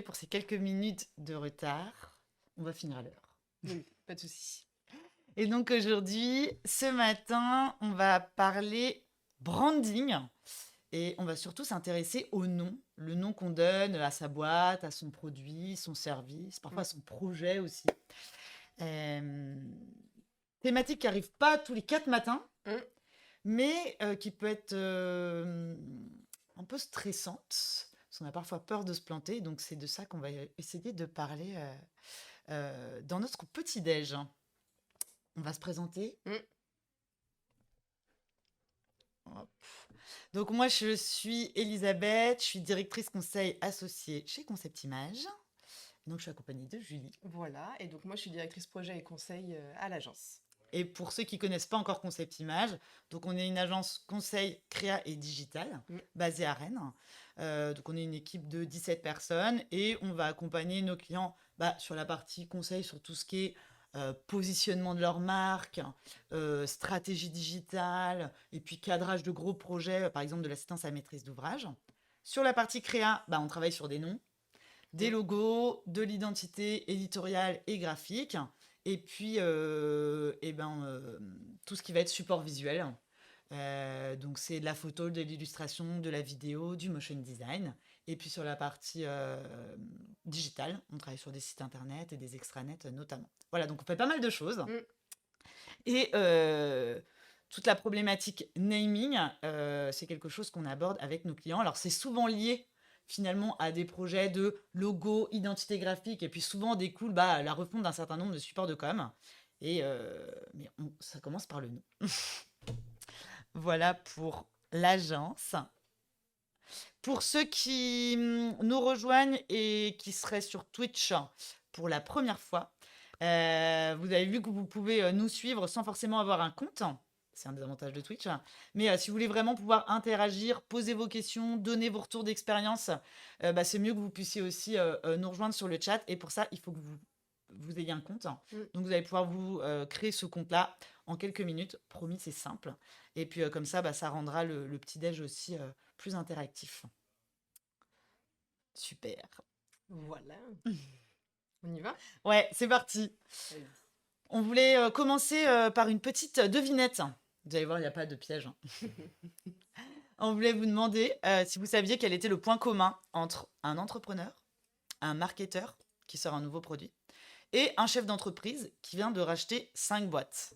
désolée pour ces quelques minutes de retard. On va finir à l'heure. Oui, pas de souci. Et donc aujourd'hui, ce matin, on va parler branding et on va surtout s'intéresser au nom, le nom qu'on donne à sa boîte, à son produit, son service, parfois à son projet aussi. Euh, Thématique qui arrive pas tous les 4 matins, Mm. mais qui peut être un peu stressante, parce qu'on a parfois peur de se planter. Donc c'est de ça qu'on va essayer de parler dans notre petit-déj. On va se présenter. Mm. Hop. Donc moi, je suis Elisabeth, je suis directrice conseil associée chez Concept Image. Donc je suis accompagnée de Julie. Voilà, et donc moi je suis directrice projet et conseil à l'agence. Et pour ceux qui connaissent pas encore Concept Image, donc on est une agence conseil créa et digital basée à Rennes. Donc on est une équipe de 17 personnes et on va accompagner nos clients sur la partie conseil sur tout ce qui est positionnement de leur marque, stratégie digitale et puis cadrage de gros projets, par exemple de l'assistance à la maîtrise d'ouvrage. Sur la partie créa, on travaille sur des noms, des logos, de l'identité éditoriale et graphique. Et puis, tout ce qui va être support visuel. Donc, c'est de la photo, de l'illustration, de la vidéo, du motion design. Et puis, sur la partie digitale, on travaille sur des sites internet et des extranets notamment. Voilà, donc on fait pas mal de choses. Mm. Et toute la problématique naming, c'est quelque chose qu'on aborde avec nos clients. Alors, c'est souvent lié finalement à des projets de logo, identité graphique, et puis souvent découle la refonte d'un certain nombre de supports de com. Mais ça commence par le nom. Voilà pour l'agence. Pour ceux qui nous rejoignent et qui seraient sur Twitch pour la première fois, vous avez vu que vous pouvez nous suivre sans forcément avoir un compte. C'est un des avantages de Twitch. Mais si vous voulez vraiment pouvoir interagir, poser vos questions, donner vos retours d'expérience, c'est mieux que vous puissiez aussi nous rejoindre sur le chat. Et pour ça, il faut que vous ayez un compte. Donc, vous allez pouvoir vous créer ce compte-là en quelques minutes. Promis, c'est simple. Et puis, comme ça, ça rendra le petit-déj aussi plus interactif. Super. Voilà. On y va? Ouais, c'est parti. Allez. On voulait commencer par une petite devinette. Vous allez voir, il n'y a pas de piège. On voulait vous demander si vous saviez quel était le point commun entre un entrepreneur, un marketeur qui sort un nouveau produit et un chef d'entreprise qui vient de racheter 5 boîtes.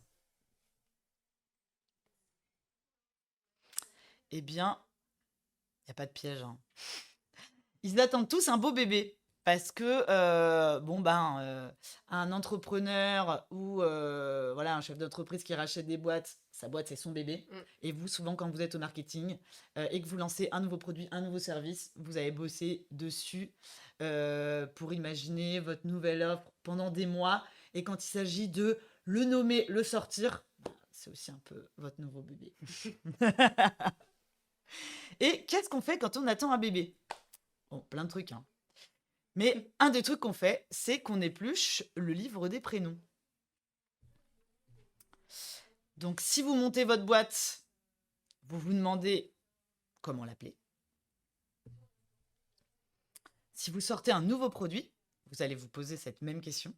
Eh bien, il n'y a pas de piège. Ils attendent tous un beau bébé. Parce que, un entrepreneur ou un chef d'entreprise qui rachète des boîtes, sa boîte, c'est son bébé. Et vous, souvent, quand vous êtes au marketing et que vous lancez un nouveau produit, un nouveau service, vous avez bossé dessus pour imaginer votre nouvelle offre pendant des mois. Et quand il s'agit de le nommer, le sortir, c'est aussi un peu votre nouveau bébé. Et qu'est-ce qu'on fait quand on attend un bébé? Bon, plein de trucs, hein. Mais un des trucs qu'on fait, c'est qu'on épluche le livre des prénoms. Donc, si vous montez votre boîte, vous vous demandez comment l'appeler. Si vous sortez un nouveau produit, vous allez vous poser cette même question.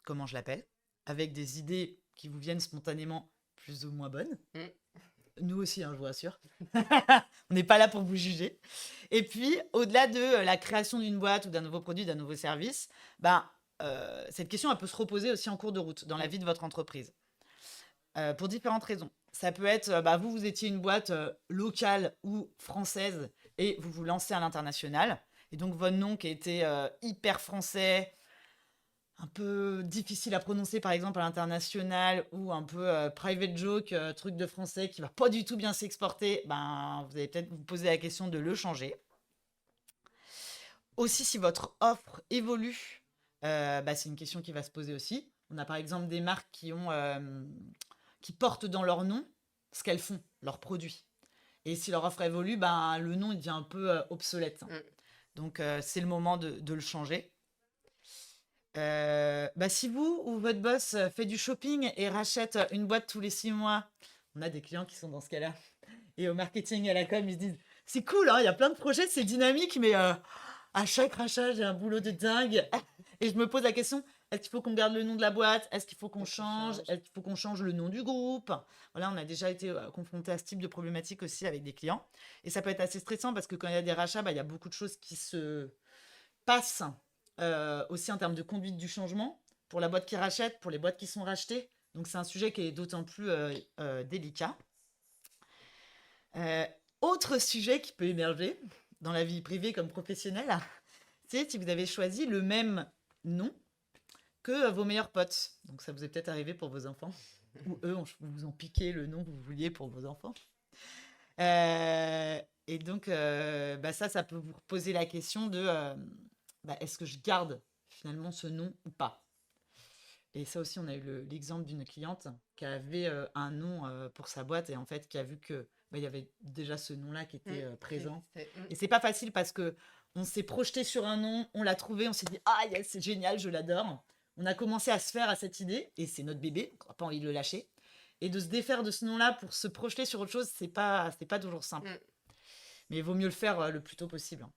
Comment je l'appelle? Avec des idées qui vous viennent spontanément plus ou moins bonnes. Nous aussi, hein, je vous rassure. On n'est pas là pour vous juger. Et puis, au-delà de la création d'une boîte ou d'un nouveau produit, d'un nouveau service, cette question, elle peut se reposer aussi en cours de route dans la vie de votre entreprise. Pour différentes raisons. Ça peut être, vous étiez une boîte locale ou française et vous vous lancez à l'international. Et donc, votre nom qui était hyper français, un peu difficile à prononcer, par exemple, à l'international, ou un peu private joke, truc de français qui va pas du tout bien s'exporter, vous allez peut-être vous poser la question de le changer. Aussi, si votre offre évolue, c'est une question qui va se poser aussi. On a par exemple des marques qui portent dans leur nom ce qu'elles font, leurs produits. Et si leur offre évolue, le nom il devient un peu obsolète. Donc, c'est le moment de le changer. Si vous ou votre boss fait du shopping et rachète une boîte tous les 6 mois, on a des clients qui sont dans ce cas-là. Et au marketing et à la com, ils se disent « C'est cool, hein, il y a plein de projets, c'est dynamique, mais À chaque rachat, j'ai un boulot de dingue. Et je me pose la question, est-ce qu'il faut qu'on garde le nom de la boîte? Est-ce qu'il faut qu'on change? Est-ce qu'il faut qu'on change le nom du groupe? Voilà, on a déjà été confronté à ce type de problématique aussi avec des clients. Et ça peut être assez stressant parce que quand il y a des rachats, il y a beaucoup de choses qui se passent aussi en termes de conduite du changement pour la boîte qui rachète, pour les boîtes qui sont rachetées. Donc c'est un sujet qui est d'autant plus délicat. Autre sujet qui peut émerger dans la vie privée comme professionnelle, c'est si vous avez choisi le même nom que vos meilleurs potes. Donc ça vous est peut-être arrivé pour vos enfants, ou eux vous ont piqué le nom que vous vouliez pour vos enfants. Et donc ça peut vous poser la question de est-ce que je garde finalement ce nom ou pas? Et ça aussi, on a eu l'exemple d'une cliente qui avait un nom pour sa boîte et en fait qui a vu que il y avait déjà ce nom-là qui était présent. Et c'est pas facile parce que on s'est projeté sur un nom, on l'a trouvé, on s'est dit ah yes, c'est génial, je l'adore. On a commencé à se faire à cette idée et c'est notre bébé, on n'a pas envie de le lâcher. Et de se défaire de ce nom-là pour se projeter sur autre chose, c'est pas toujours simple. Mais il vaut mieux le faire le plus tôt possible.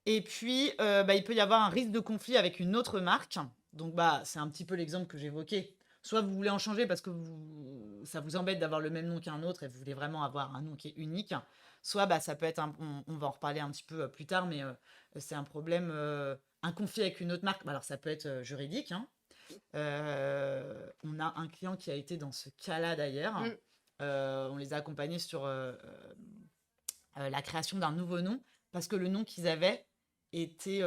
Et puis, il peut y avoir un risque de conflit avec une autre marque. Donc, c'est un petit peu l'exemple que j'évoquais. Soit vous voulez en changer parce que ça vous embête d'avoir le même nom qu'un autre et vous voulez vraiment avoir un nom qui est unique. Soit ça peut être, on va en reparler un petit peu plus tard, mais c'est un problème, un conflit avec une autre marque. Alors, ça peut être juridique. On a un client qui a été dans ce cas-là d'ailleurs. On les a accompagnés sur la création d'un nouveau nom parce que le nom qu'ils avaient qu'ils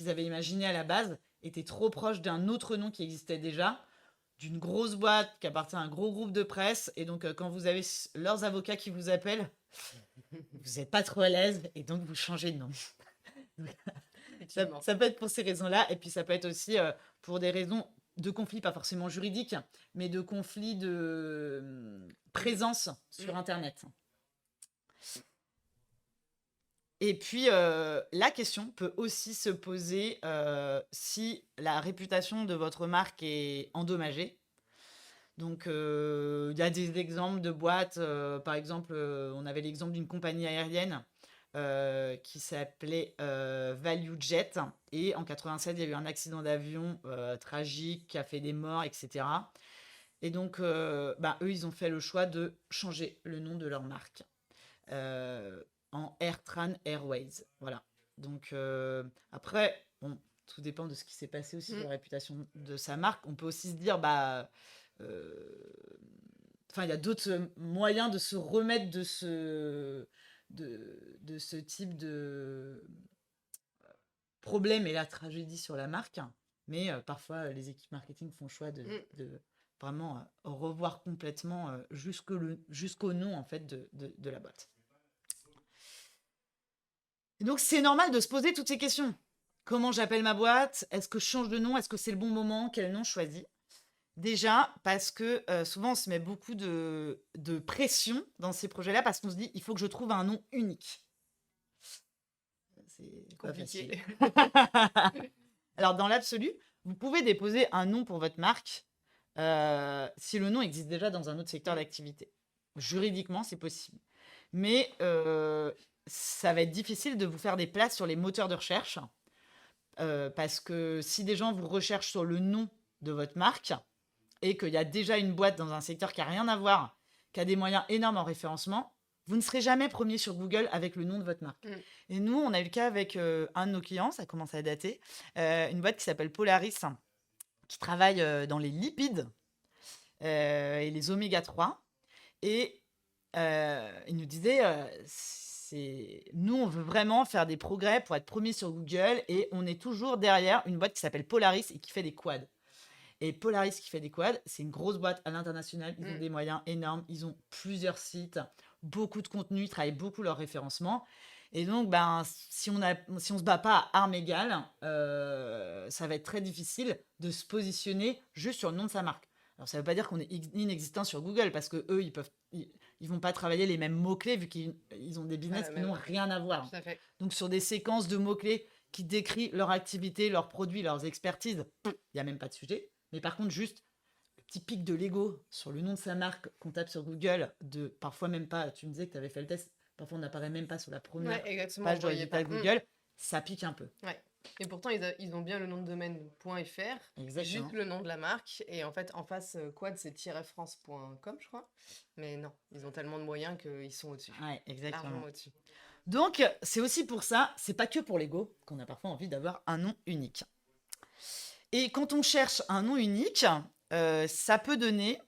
avaient imaginé à la base était trop proche d'un autre nom qui existait déjà, d'une grosse boîte qui appartient à un gros groupe de presse. Et donc, quand vous avez leurs avocats qui vous appellent, vous n'êtes pas trop à l'aise et donc vous changez de nom. Ça peut être pour ces raisons-là. Et puis, ça peut être aussi pour des raisons de conflit, pas forcément juridiques, mais de conflit de présence sur Internet. Et puis, la question peut aussi se poser si la réputation de votre marque est endommagée. Donc, il y a des exemples de boîtes. Par exemple, on avait l'exemple d'une compagnie aérienne qui s'appelait ValueJet. Et en 87, il y a eu un accident d'avion tragique qui a fait des morts, etc. Et donc, eux, ils ont fait le choix de changer le nom de leur marque. En AirTran Airways. Voilà. Donc, après, tout dépend de ce qui s'est passé aussi, de la réputation de sa marque. On peut aussi se dire, il y a d'autres moyens de se remettre de ce type de problème et la tragédie sur la marque. Mais parfois, les équipes marketing font le choix de vraiment revoir complètement jusqu'au nom en fait de la boîte. Et donc, c'est normal de se poser toutes ces questions. Comment j'appelle ma boîte? Est-ce que je change de nom? Est-ce que c'est le bon moment? Quel nom choisir? Déjà, parce que souvent, on se met beaucoup de pression dans ces projets-là parce qu'on se dit, il faut que je trouve un nom unique. C'est compliqué. Alors, dans l'absolu, vous pouvez déposer un nom pour votre marque si le nom existe déjà dans un autre secteur d'activité. Juridiquement, c'est possible. Mais ça va être difficile de vous faire des places sur les moteurs de recherche parce que si des gens vous recherchent sur le nom de votre marque et qu'il y a déjà une boîte dans un secteur qui n'a rien à voir, qui a des moyens énormes en référencement, vous ne serez jamais premier sur Google avec le nom de votre marque. Et nous, on a eu le cas avec un de nos clients, ça commence à dater, une boîte qui s'appelle Polaris, qui travaille dans les lipides et les oméga 3. Et il nous disait, nous, on veut vraiment faire des progrès pour être premier sur Google et on est toujours derrière une boîte qui s'appelle Polaris et qui fait des quads. Et Polaris qui fait des quads, c'est une grosse boîte à l'international. Ils ont des moyens énormes. Ils ont plusieurs sites, beaucoup de contenu. Ils travaillent beaucoup leur référencement. Et donc, si on se bat pas à armes égales, ça va être très difficile de se positionner juste sur le nom de sa marque. Alors, ça ne veut pas dire qu'on est inexistant sur Google parce que eux, ils vont pas travailler les mêmes mots-clés vu qu'ils ont des business qui n'ont rien à voir. Donc, sur des séquences de mots-clés qui décrivent leur activité, leurs produits, leurs expertises, il n'y a même pas de sujet. Mais par contre, juste le petit pic de l'ego sur le nom de sa marque qu'on tape sur Google, parfois même pas, tu me disais que tu avais fait le test, parfois on n'apparaît même pas sur la première Ouais, exactement, page vous de voyez résultat pas. Google, ça pique un peu. Ouais. Et pourtant, ils ont bien le nom de domaine .fr, juste Exactement. le nom de la marque. Et en fait, en face, Quad, c'est -france.com, je crois. Mais non, ils ont tellement de moyens qu'ils sont au-dessus. Ouais, exactement. Largement au-dessus. Donc, c'est aussi pour ça, c'est pas que pour l'ego qu'on a parfois envie d'avoir un nom unique. Et quand on cherche un nom unique, ça peut donner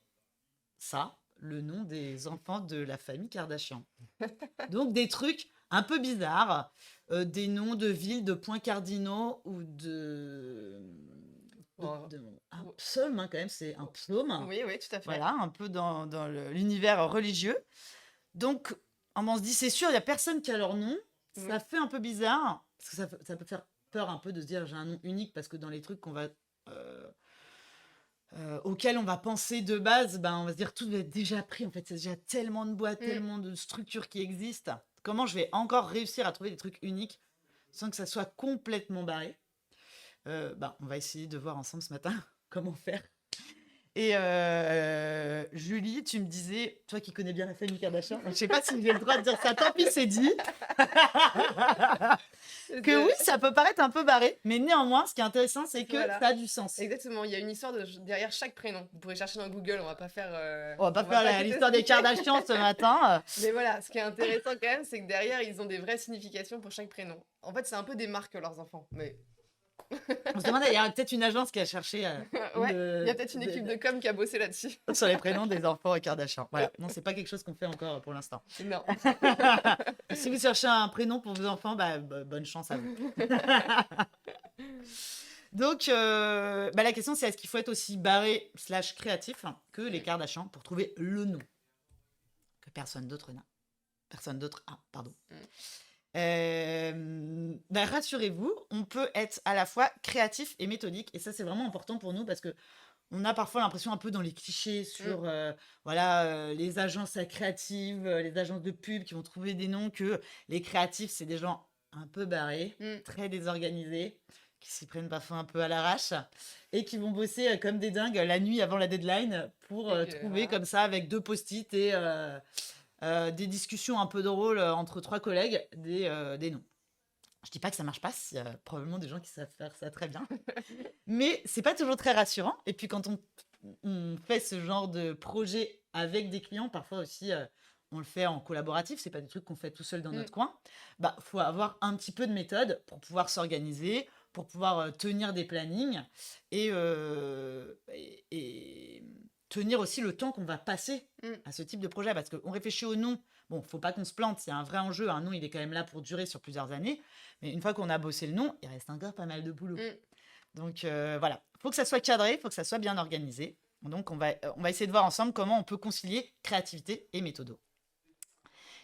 ça, le nom des enfants de la famille Kardashian. Donc des trucs un peu bizarres, des noms de villes, de points cardinaux ou Oh. un psaume, hein, quand même, c'est un psaume. Oui, oui, tout à fait. Voilà, un peu dans l'univers religieux. Donc, on se dit, c'est sûr, il n'y a personne qui a leur nom. Ça fait un peu bizarre, parce que ça peut faire peur un peu de se dire, j'ai un nom unique, parce que dans les trucs qu'on va... auxquels on va penser de base, ben, on va se dire tout doit être déjà pris. En fait, c'est déjà tellement de boîtes, tellement de structures qui existent. Comment je vais encore réussir à trouver des trucs uniques sans que ça soit complètement barré? Ben, on va essayer de voir ensemble ce matin comment faire. Et Julie, tu me disais, toi qui connais bien la famille Kardashian, je ne sais pas si j'ai le droit de dire ça, tant pis, c'est dit. Que oui, ça peut paraître un peu barré, mais néanmoins, ce qui est intéressant, c'est que ça a du sens. Exactement, il y a une histoire derrière chaque prénom. Vous pourrez chercher dans Google, on va pas faire... on va pas faire l'histoire des Kardashians ce matin. Mais voilà, ce qui est intéressant quand même, c'est que derrière, ils ont des vraies significations pour chaque prénom. En fait, c'est un peu des marques, leurs enfants, mais... On se demandait, il y a peut-être une agence qui a cherché... ouais, il y a peut-être une équipe de com qui a bossé là-dessus. Sur les prénoms des enfants Kardashian. Voilà, non, c'est pas quelque chose qu'on fait encore pour l'instant. Non. Si vous cherchez un prénom pour vos enfants, bah, bonne chance à vous. Donc, la question, c'est est-ce qu'il faut être aussi barré / créatif que les Kardashian pour trouver le nom que personne d'autre n'a. Personne d'autre a, pardon. Rassurez-vous, on peut être à la fois créatif et méthodique. Et ça, c'est vraiment important pour nous parce que on a parfois l'impression un peu dans les clichés sur les agences créatives, les agences de pub qui vont trouver des noms que les créatifs, c'est des gens un peu barrés, très désorganisés, qui s'y prennent parfois un peu à l'arrache et qui vont bosser comme des dingues la nuit avant la deadline pour trouver comme ça avec 2 post-it et des discussions un peu drôles entre 3 collègues des noms. Je dis pas que ça marche pas, il y a probablement des gens qui savent faire ça très bien. Mais c'est pas toujours très rassurant. Et puis quand on fait ce genre de projet avec des clients, parfois aussi on le fait en collaboratif, c'est pas des trucs qu'on fait tout seul dans notre coin. Bah, faut avoir un petit peu de méthode pour pouvoir s'organiser, pour pouvoir tenir des plannings et tenir aussi le temps qu'on va passer à ce type de projet. Parce qu'on réfléchit au nom. Bon, faut pas qu'on se plante, c'est un vrai enjeu. Un nom, il est quand même là pour durer sur plusieurs années. Mais une fois qu'on a bossé le nom, il reste encore pas mal de boulot. Donc voilà, il faut que ça soit cadré, il faut que ça soit bien organisé. Donc on va essayer de voir ensemble comment on peut concilier créativité et méthodo.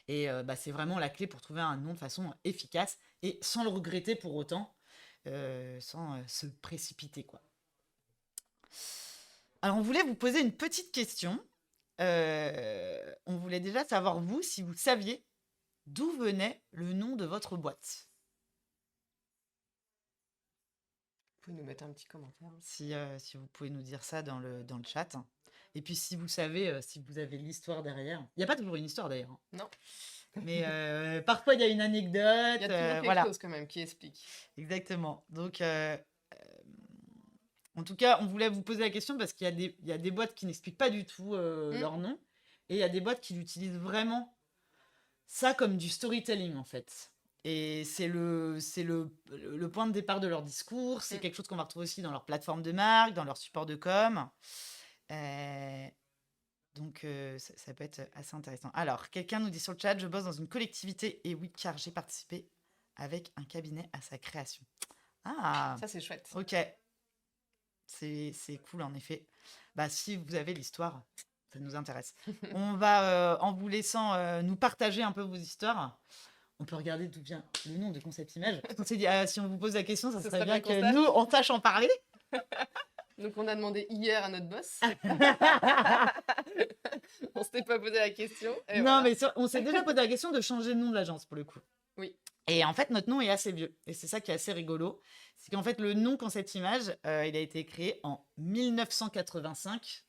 Et c'est vraiment la clé pour trouver un nom de façon efficace et sans le regretter pour autant, sans se précipiter, quoi. Alors on voulait vous poser une petite question. On voulait déjà savoir, vous, si vous saviez d'où venait le nom de votre boîte. Vous pouvez nous mettre un petit commentaire. Si vous pouvez nous dire ça dans le chat. Et puis si vous savez, si vous avez l'histoire derrière. Il n'y a pas toujours une histoire d'ailleurs. Non. Mais parfois il y a une anecdote. Il y a toujours quelque chose quand même qui explique. Exactement. Donc en tout cas, on voulait vous poser la question parce qu'il y a des boîtes qui n'expliquent pas du tout leur nom. Et il y a des boîtes qui utilisent vraiment ça comme du storytelling en fait. Et c'est le point de départ de leur discours. C'est quelque chose qu'on va retrouver aussi dans leur plateforme de marque, dans leur support de com. Donc, ça peut être assez intéressant. Alors, quelqu'un nous dit sur le chat, je bosse dans une collectivité. Et oui, car j'ai participé avec un cabinet à sa création. Ah, ça, c'est chouette. Ok. C'est cool, en effet. Bah, si vous avez l'histoire, ça nous intéresse. On va, en vous laissant nous partager un peu vos histoires, on peut regarder d'où vient le nom de Concept Image. On s'est dit, si on vous pose la question, ça serait bien que nous, on sache en parler. Donc, on a demandé hier à notre boss. On s'était pas posé la question. Non, mais on s'est déjà posé la question de changer le nom de l'agence, pour le coup. Oui. Et en fait, notre nom est assez vieux. Et c'est ça qui est assez rigolo. C'est qu'en fait, le nom Concept Image, il a été créé en 1985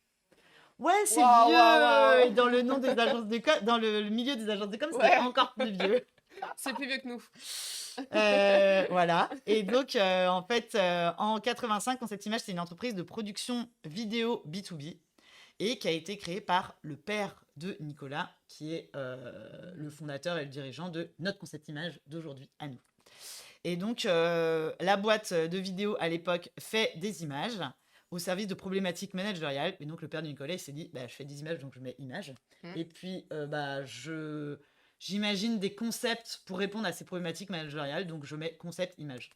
Ouais, c'est Waouh, vieux. waouh, waouh. Et dans le nom des agences de com, dans le milieu des agences de com, c'était Ouais. encore plus vieux. C'est plus vieux que nous. Voilà. Et donc, en fait, en 85, Concept Image, c'est une entreprise de production vidéo B2B et qui a été créée par le père de Nicolas, qui est le fondateur et le dirigeant de notre Concept Image d'aujourd'hui à nous. Et donc, la boîte de vidéo à l'époque fait des images au service de problématiques managériales. Et donc, le père de Nicolas, il s'est dit, bah, je fais des images, donc je mets images. Et puis, bah, j'imagine des concepts pour répondre à ces problématiques managériales, donc je mets concept image.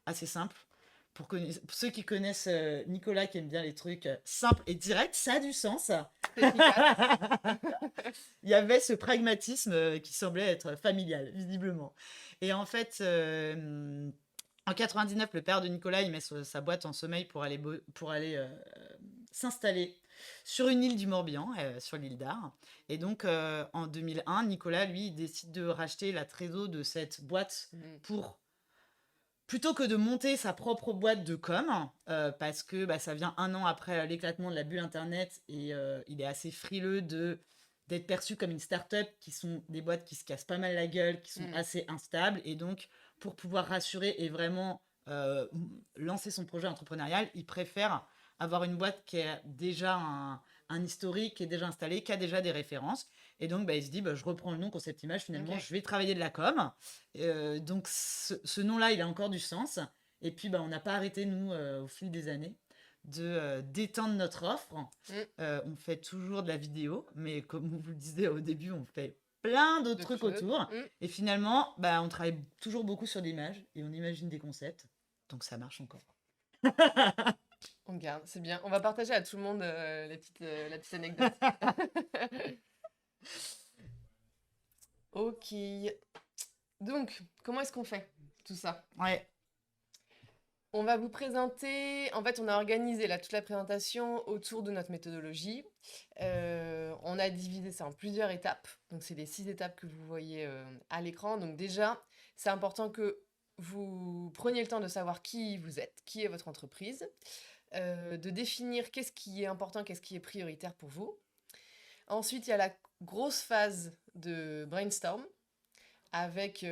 Assez simple. Pour ceux qui connaissent Nicolas, qui aime bien les trucs simples et directs, ça a du sens. Il y avait ce pragmatisme qui semblait être familial, visiblement. Et en fait, en 99, le père de Nicolas, il met sa boîte en sommeil pour aller s'installer sur une île du Morbihan, sur l'île d'Ar. Et donc, en 2001, Nicolas, lui, il décide de racheter la trésor de cette boîte pour... Plutôt que de monter sa propre boîte de com, parce que bah, ça vient un an après l'éclatement de la bulle Internet, et il est assez frileux d'être perçu comme une start-up, qui sont des boîtes qui se cassent pas mal la gueule, qui sont assez instables. Et donc, pour pouvoir rassurer et vraiment lancer son projet entrepreneurial, il préfère avoir une boîte qui a déjà un historique, qui est déjà installée, qui a déjà des références. Et donc, bah, il se dit, bah, je reprends le nom Concept Image, finalement, je vais travailler de la com. Donc, ce nom-là, il a encore du sens. Et puis, bah, on n'a pas arrêté, nous, au fil des années, d'étendre notre offre. On fait toujours de la vidéo, mais comme vous le disiez au début, on fait plein d'autres trucs autour. Et finalement, bah, on travaille toujours beaucoup sur l'image et on imagine des concepts. Donc, ça marche encore. On garde, c'est bien. On va partager à tout le monde la petite anecdote. Ok. Donc, comment est-ce qu'on fait tout ça? Ouais. On va vous présenter... En fait, on a organisé toute la présentation autour de notre méthodologie. On a divisé ça en plusieurs étapes. Donc, c'est les 6 étapes que vous voyez à l'écran. Donc déjà, c'est important que vous preniez le temps de savoir qui vous êtes, qui est votre entreprise, de définir qu'est-ce qui est important, qu'est-ce qui est prioritaire pour vous. Ensuite, il y a la grosse phase de brainstorm, avec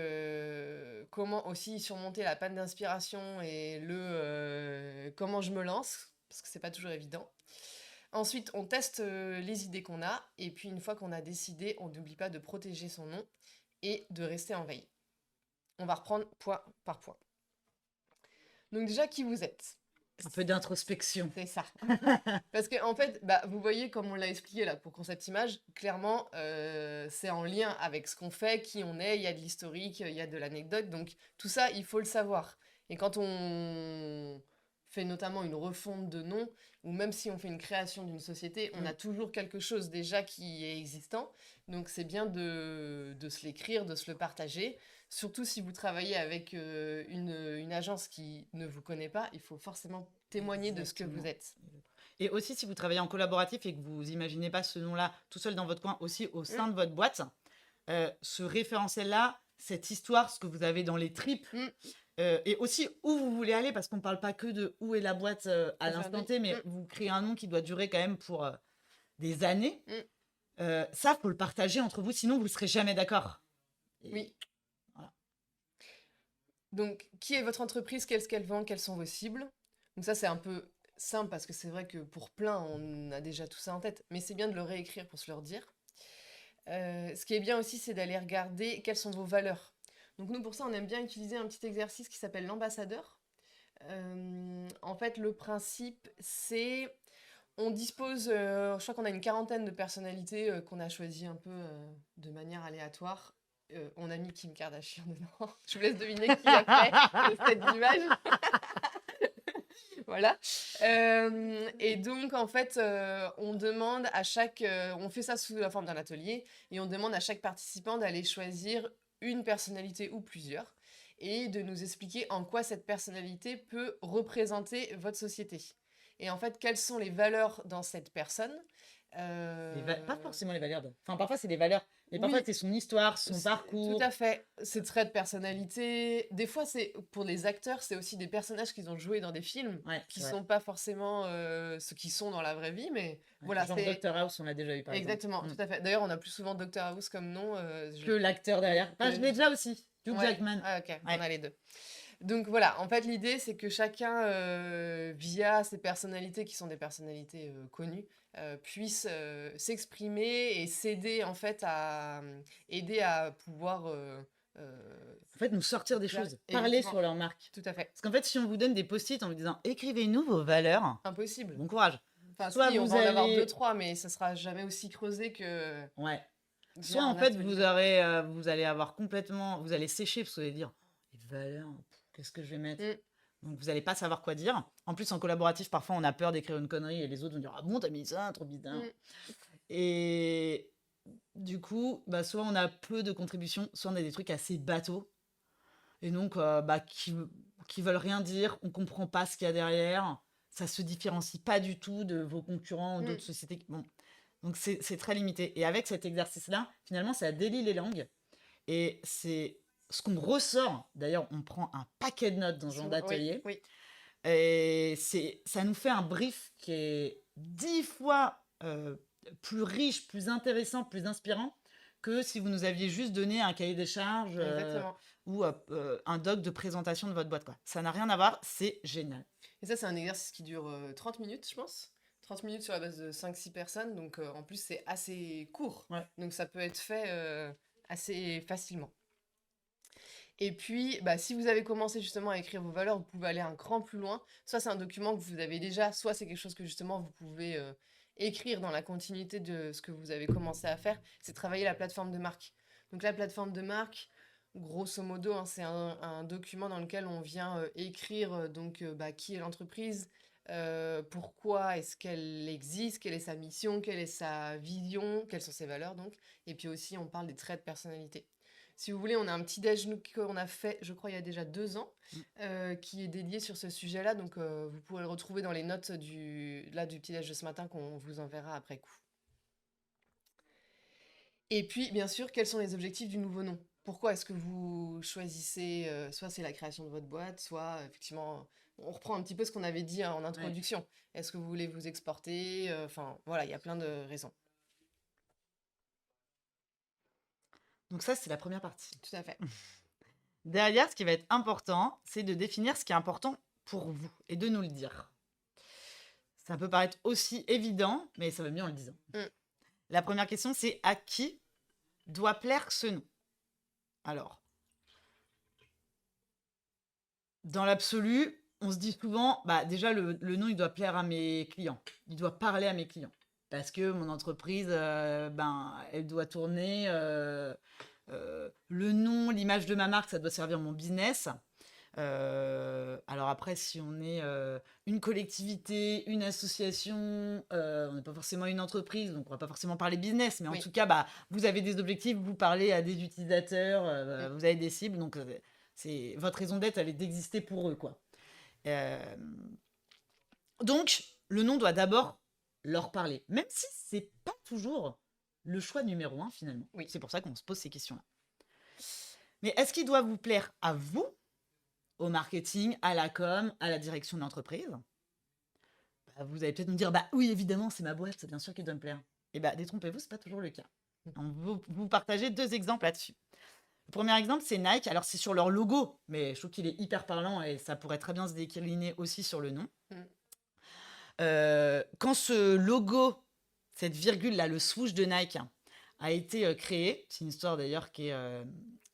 comment aussi surmonter la panne d'inspiration et comment je me lance, parce que c'est pas toujours évident. Ensuite, on teste les idées qu'on a, et puis une fois qu'on a décidé, on n'oublie pas de protéger son nom et de rester en veille. On va reprendre point par point. Donc déjà, qui vous êtes? Un peu d'introspection. C'est ça. Parce que en fait, bah, vous voyez, comme on l'a expliqué là pour Concept Image, clairement, c'est en lien avec ce qu'on fait, qui on est, il y a de l'historique, il y a de l'anecdote, donc tout ça, il faut le savoir. Et quand on fait notamment une refonte de nom, ou même si on fait une création d'une société, on a toujours quelque chose déjà qui est existant, donc c'est bien de se l'écrire, de se le partager. Surtout si vous travaillez avec une agence qui ne vous connaît pas, il faut forcément témoigner de ce que vous êtes. Et aussi, si vous travaillez en collaboratif et que vous imaginez pas ce nom-là tout seul dans votre coin, aussi au sein de votre boîte, ce référentiel-là, cette histoire, ce que vous avez dans les tripes, et aussi où vous voulez aller, parce qu'on ne parle pas que de où est la boîte à l'instant T, mais vous créez un nom qui doit durer quand même pour des années. Ça, faut le partager entre vous, sinon vous ne serez jamais d'accord. Oui. Voilà. Donc, qui est votre entreprise? Qu'est-ce qu'elle vend? Quelles sont vos cibles? Donc ça, c'est un peu simple, parce que c'est vrai que pour plein, on a déjà tout ça en tête, mais c'est bien de le réécrire pour se le redire. Ce qui est bien aussi, c'est d'aller regarder quelles sont vos valeurs. Donc nous, pour ça, on aime bien utiliser un petit exercice qui s'appelle l'ambassadeur. En fait, le principe, c'est... On dispose, je crois qu'on a une 40aine de personnalités qu'on a choisies un peu de manière aléatoire. On a mis Kim Kardashian dedans. Je vous laisse deviner qui a fait cette image. Voilà. Et donc, en fait, on demande à on fait ça sous la forme d'un atelier, et on demande à chaque participant d'aller choisir une personnalité ou plusieurs, et de nous expliquer en quoi cette personnalité peut représenter votre société. Et en fait, quelles sont les valeurs dans cette personne, Pas forcément les valeurs. Enfin, parfois, c'est des valeurs. Mais parfois, Oui, c'est son histoire, son tout parcours. à fait. Ses traits de personnalité. Des fois, c'est pour les acteurs, c'est aussi des personnages qu'ils ont joués dans des films Ouais, qui c'est vrai. sont pas forcément ce qu'ils sont dans la vraie vie, mais Ouais. voilà, Genre c'est Doctor House, on l'a déjà eu, par exemple. exactement, tout à fait. D'ailleurs, on a plus souvent Doctor House comme nom. Que l'acteur derrière. Enfin, je l'ai déjà aussi. Hugh Ouais, Jackman. ah, ok, on Ouais. a les deux. Donc voilà, en fait, l'idée, c'est que chacun, via ses personnalités, qui sont des personnalités connues, puisse s'exprimer et s'aider, en fait, à aider à pouvoir En fait, nous sortir des faire. choses. Parler Exactement, sur leur marque. tout à fait. Parce qu'en fait, si on vous donne des post-it en vous disant écrivez-nous vos valeurs, Impossible. bon courage. Enfin, Soit si, on vous va en avoir deux, allez. trois, mais ça sera jamais aussi creusé que Ouais. Soit via en un fait, vous atelier. aurez, vous allez avoir complètement. Vous allez sécher parce que vous allez dire les valeurs, qu'est-ce que je vais mettre. Mm, Donc vous n'allez pas savoir quoi dire. En plus, en collaboratif, parfois on a peur d'écrire une connerie et les autres vont dire ah bon, t'as mis ça, trop bizarre. mm. Et du coup, bah, soit on a peu de contributions, soit on a des trucs assez bateaux. Et donc, qui veulent rien dire, on comprend pas ce qu'il y a derrière. Ça se différencie pas du tout de vos concurrents ou Mm. d'autres sociétés. Bon. Donc c'est très limité. Et avec cet exercice-là, finalement, ça délie les langues. Et c'est ce qu'on ressort. D'ailleurs, on prend un paquet de notes dans ce genre Oui, d'atelier. oui. Et ça nous fait un brief qui est 10 fois plus riche, plus intéressant, plus inspirant que si vous nous aviez juste donné un cahier des charges Exactement. ou un doc de présentation de votre boîte, quoi. Ça n'a rien à voir, c'est génial. Et ça, c'est un exercice qui dure 30 minutes, je pense. 30 minutes sur la base de 5-6 personnes. Donc, en plus, c'est assez court. Ouais. Donc, ça peut être fait assez facilement. Et puis, bah, si vous avez commencé justement à écrire vos valeurs, vous pouvez aller un cran plus loin. Soit c'est un document que vous avez déjà, soit c'est quelque chose que justement vous pouvez écrire dans la continuité de ce que vous avez commencé à faire. C'est travailler la plateforme de marque. Donc la plateforme de marque, grosso modo, hein, c'est un document dans lequel on vient écrire bah, qui est l'entreprise, pourquoi est-ce qu'elle existe, quelle est sa mission, quelle est sa vision, quelles sont ses valeurs donc. Et puis aussi, on parle des traits de personnalité. Si vous voulez, on a un petit déj qu'on a fait, je crois, il y a déjà 2 ans, qui est dédié sur ce sujet-là. Donc, vous pourrez le retrouver dans les notes du petit déj de ce matin qu'on vous enverra après coup. Et puis, bien sûr, quels sont les objectifs du nouveau nom? Pourquoi est-ce que vous choisissez, soit c'est la création de votre boîte, soit effectivement, on reprend un petit peu ce qu'on avait dit en Ouais. introduction. Est-ce que vous voulez vous exporter? Enfin, voilà, il y a plein de raisons. Donc ça, c'est la première partie. Tout à fait. Derrière, ce qui va être important, c'est de définir ce qui est important pour vous et de nous le dire. Ça peut paraître aussi évident, mais ça va mieux en le disant. Mm. La première question, c'est à qui doit plaire ce nom? Alors, dans l'absolu, on se dit souvent, bah déjà, le nom, il doit plaire à mes clients. Il doit parler à mes clients. Parce que mon entreprise, elle doit tourner. Le nom, l'image de ma marque, ça doit servir mon business. Alors après, si on est une collectivité, une association, on n'est pas forcément une entreprise, donc on va pas forcément parler business, mais en Oui. tout cas, bah, vous avez des objectifs, vous parlez à des utilisateurs, vous avez des cibles, donc c'est votre raison d'être, elle est d'exister pour eux, quoi. Donc, le nom doit d'abord leur parler, même si c'est pas toujours le choix numéro 1 finalement. Oui. C'est pour ça qu'on se pose ces questions-là. Mais est-ce qu'il doit vous plaire à vous, au marketing, à la com, à la direction de l'entreprise? Bah, vous allez peut-être me dire, bah oui, évidemment, c'est ma boîte, c'est bien sûr qu'il doit me plaire. Et bah, détrompez-vous, c'est pas toujours le cas. On va vous partager 2 exemples là-dessus. Le premier exemple, c'est Nike. Alors, c'est sur leur logo, mais je trouve qu'il est hyper parlant et ça pourrait très bien se décliner aussi sur le nom. Quand ce logo, cette virgule-là, le swoosh de Nike, a été créé, c'est une histoire d'ailleurs qui est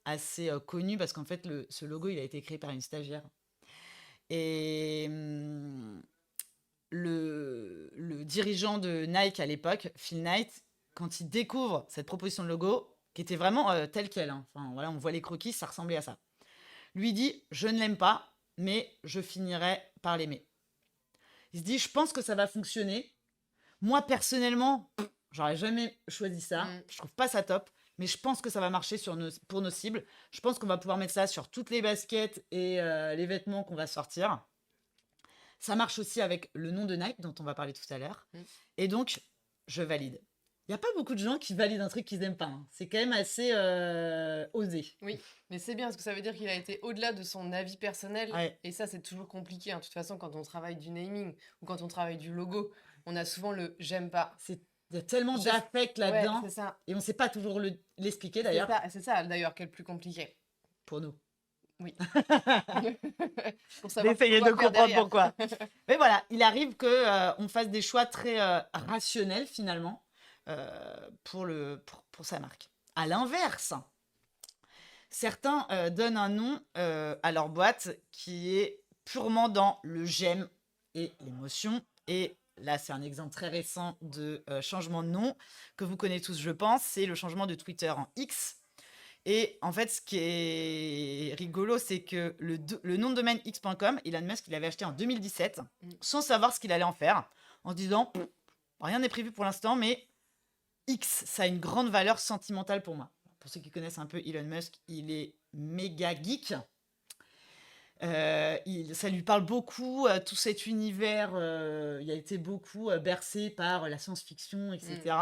assez connue parce qu'en fait, ce logo, il a été créé par une stagiaire. Et le dirigeant de Nike à l'époque, Phil Knight, quand il découvre cette proposition de logo, qui était vraiment telle qu'elle, hein. Enfin, voilà, on voit les croquis, ça ressemblait à ça. Lui dit, je ne l'aime pas, mais je finirai par l'aimer. Il se dit, je pense que ça va fonctionner. Moi, personnellement, j'aurais jamais choisi ça. Je trouve pas ça top, mais je pense que ça va marcher pour nos cibles. Je pense qu'on va pouvoir mettre ça sur toutes les baskets et les vêtements qu'on va sortir. Ça marche aussi avec le nom de Nike, dont on va parler tout à l'heure. Et donc, je valide. Il n'y a pas beaucoup de gens qui valident un truc qu'ils n'aiment pas, hein. C'est quand même assez osé. Oui, mais c'est bien parce que ça veut dire qu'il a été au-delà de son avis personnel. Ouais. Et ça, c'est toujours compliqué, hein. De toute façon, quand on travaille du naming ou quand on travaille du logo, on a souvent le j'aime pas. Il y a tellement Je- d'affect Ouais, là-dedans c'est ça. et on ne sait pas toujours l'expliquer C'est d'ailleurs c'est ça d'ailleurs qui est le plus compliqué. pour nous. Oui. Pour savoir D'essayer de quoi faire comprendre derrière. pourquoi. Mais voilà, il arrive que on fasse des choix très rationnels finalement pour sa marque. À l'inverse, certains donnent un nom à leur boîte qui est purement dans le j'aime et l'émotion. Et là, c'est un exemple très récent de changement de nom que vous connaissez tous, je pense. C'est le changement de Twitter en X. Et en fait, ce qui est rigolo, c'est que le nom de domaine x.com, Elon Musk, il l'avait acheté en 2017 sans savoir ce qu'il allait en faire, en se disant rien n'est prévu pour l'instant, mais X, ça a une grande valeur sentimentale pour moi. Pour ceux qui connaissent un peu Elon Musk, il est méga geek. Ça lui parle beaucoup, tout cet univers, il a été beaucoup bercé par la science-fiction, etc.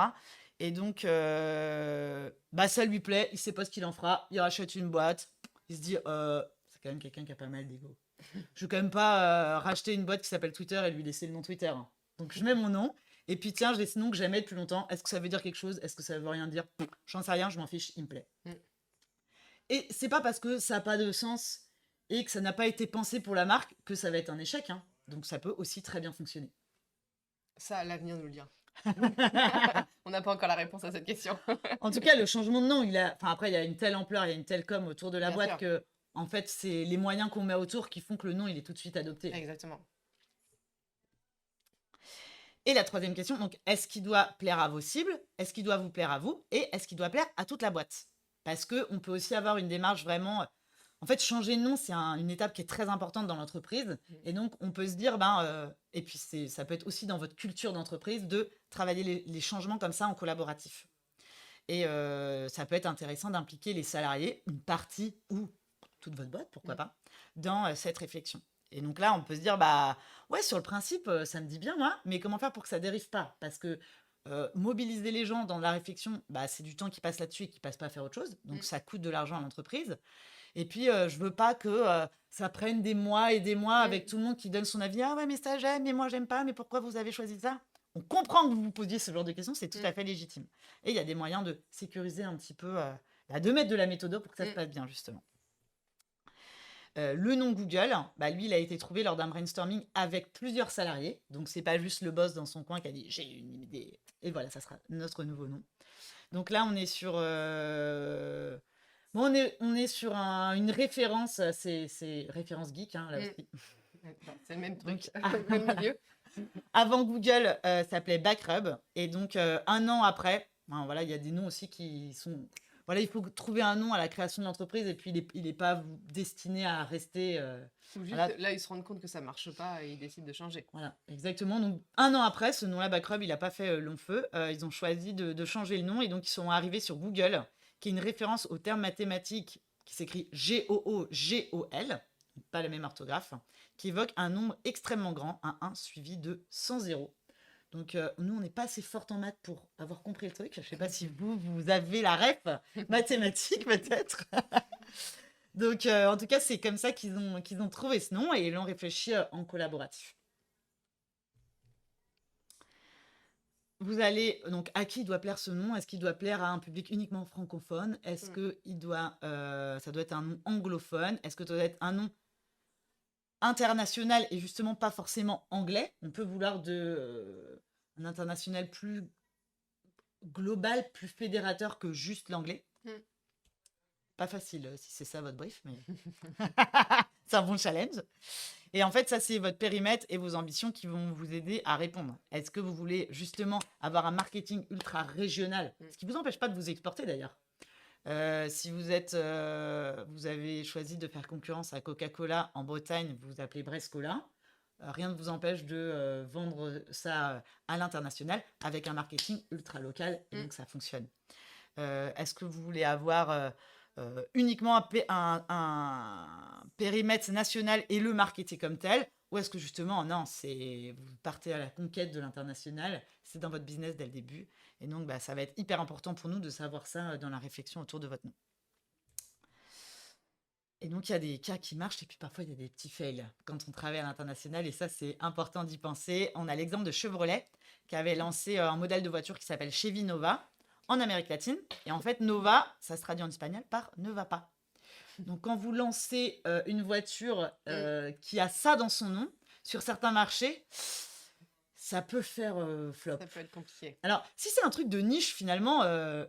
Et donc, ça lui plaît, il sait pas ce qu'il en fera, il rachète une boîte, il se dit, c'est quand même quelqu'un qui a pas mal d'ego. Je vais quand même pas racheter une boîte qui s'appelle Twitter et lui laisser le nom Twitter, hein. Donc je mets mon nom, et puis tiens, j'ai ce nom que j'aimais depuis longtemps, est-ce que ça veut dire quelque chose? Est-ce que ça veut rien dire? J'en sais rien, je m'en fiche, il me plaît. Et c'est pas parce que ça n'a pas de sens et que ça n'a pas été pensé pour la marque que ça va être un échec, hein. Donc ça peut aussi très bien fonctionner. Ça, l'avenir nous le dira. On n'a pas encore la réponse à cette question. En tout cas, le changement de nom, après, il y a une telle ampleur, il y a une telle com autour de la Bien boîte sûr. que, en fait, c'est les moyens qu'on met autour qui font que le nom, il est tout de suite adopté. Exactement. Et la troisième question, donc, est-ce qu'il doit plaire à vos cibles? Est-ce qu'il doit vous plaire à vous? Et est-ce qu'il doit plaire à toute la boîte? Parce qu'on peut aussi avoir une démarche vraiment... En fait, changer de nom, c'est une étape qui est très importante dans l'entreprise. Et donc, on peut se dire, et puis ça peut être aussi dans votre culture d'entreprise, de travailler les changements comme ça en collaboratif. Et ça peut être intéressant d'impliquer les salariés, une partie ou toute votre boîte, pourquoi pas, dans cette réflexion. Et donc là, on peut se dire, ouais, sur le principe, ça me dit bien, moi, mais comment faire pour que ça dérive pas? Parce que mobiliser les gens dans la réflexion, c'est du temps qui passe là-dessus et qui passe pas à faire autre chose. Donc ça coûte de l'argent à l'entreprise. Et puis, je veux pas que ça prenne des mois et des mois avec tout le monde qui donne son avis. Ah ouais, mais ça j'aime, mais moi j'aime pas, mais pourquoi vous avez choisi ça? On comprend que vous vous posiez ce genre de questions, c'est tout à fait légitime. Et il y a des moyens de sécuriser un petit peu, de mettre de la méthode pour que ça se passe bien, justement. Le nom Google, lui, il a été trouvé lors d'un brainstorming avec plusieurs salariés. Donc, c'est pas juste le boss dans son coin qui a dit j'ai une idée. Et voilà, ça sera notre nouveau nom. Donc là, on est sur... on est sur une référence, c'est référence geek, hein, là aussi. C'est le même truc, Donc, le même milieu. Avant Google, ça s'appelait Backrub. Et donc, un an après, voilà, il y a des noms aussi qui sont... Voilà, il faut trouver un nom à la création de l'entreprise et puis il n'est pas destiné à rester... Ou juste, voilà. là, ils se rendent compte que ça marche pas et ils décident de changer. Voilà, exactement. Donc, un an après, ce nom-là, Backrub, il n'a pas fait long feu. Ils ont choisi de changer le nom et donc ils sont arrivés sur Google, qui est une référence au terme mathématique qui s'écrit G-O-O-G-O-L, pas la même orthographe, qui évoque un nombre extrêmement grand, un 1 suivi de 100 zéros. Donc, nous, on n'est pas assez forts en maths pour avoir compris le truc. Je ne sais pas si vous avez la ref mathématique, peut-être. Donc, en tout cas, c'est comme ça qu'ils ont trouvé ce nom et ils l'ont réfléchi en collaboratif. Vous allez, donc, à qui doit plaire ce nom? Est-ce qu'il doit plaire à un public uniquement francophone? Est-ce que ça doit être un nom anglophone? Est-ce que ça doit être un nom international et justement pas forcément anglais? On peut vouloir un international plus global, plus fédérateur que juste l'anglais. Pas facile si c'est ça votre brief, mais c'est un bon challenge. Et en fait, ça, c'est votre périmètre et vos ambitions qui vont vous aider à répondre. Est-ce que vous voulez justement avoir un marketing ultra régional? Ce qui ne vous empêche pas de vous exporter d'ailleurs. Si vous avez choisi de faire concurrence à Coca-Cola en Bretagne, vous vous appelez Brescola. Rien ne vous empêche de vendre ça à l'international avec un marketing ultra local et donc ça fonctionne. Est-ce que vous voulez avoir uniquement un périmètre national et le marketer comme tel? Ou est-ce que justement, non, vous partez à la conquête de l'international, c'est dans votre business dès le début. Et donc, ça va être hyper important pour nous de savoir ça dans la réflexion autour de votre nom. Et donc, il y a des cas qui marchent et puis parfois, il y a des petits fails quand on travaille à l'international. Et ça, c'est important d'y penser. On a l'exemple de Chevrolet qui avait lancé un modèle de voiture qui s'appelle Chevy Nova en Amérique latine. Et en fait, Nova, ça se traduit en espagnol par ne va pas. Donc, quand vous lancez une voiture qui a ça dans son nom, sur certains marchés, ça peut faire flop. Ça peut être compliqué. Alors, si c'est un truc de niche, finalement,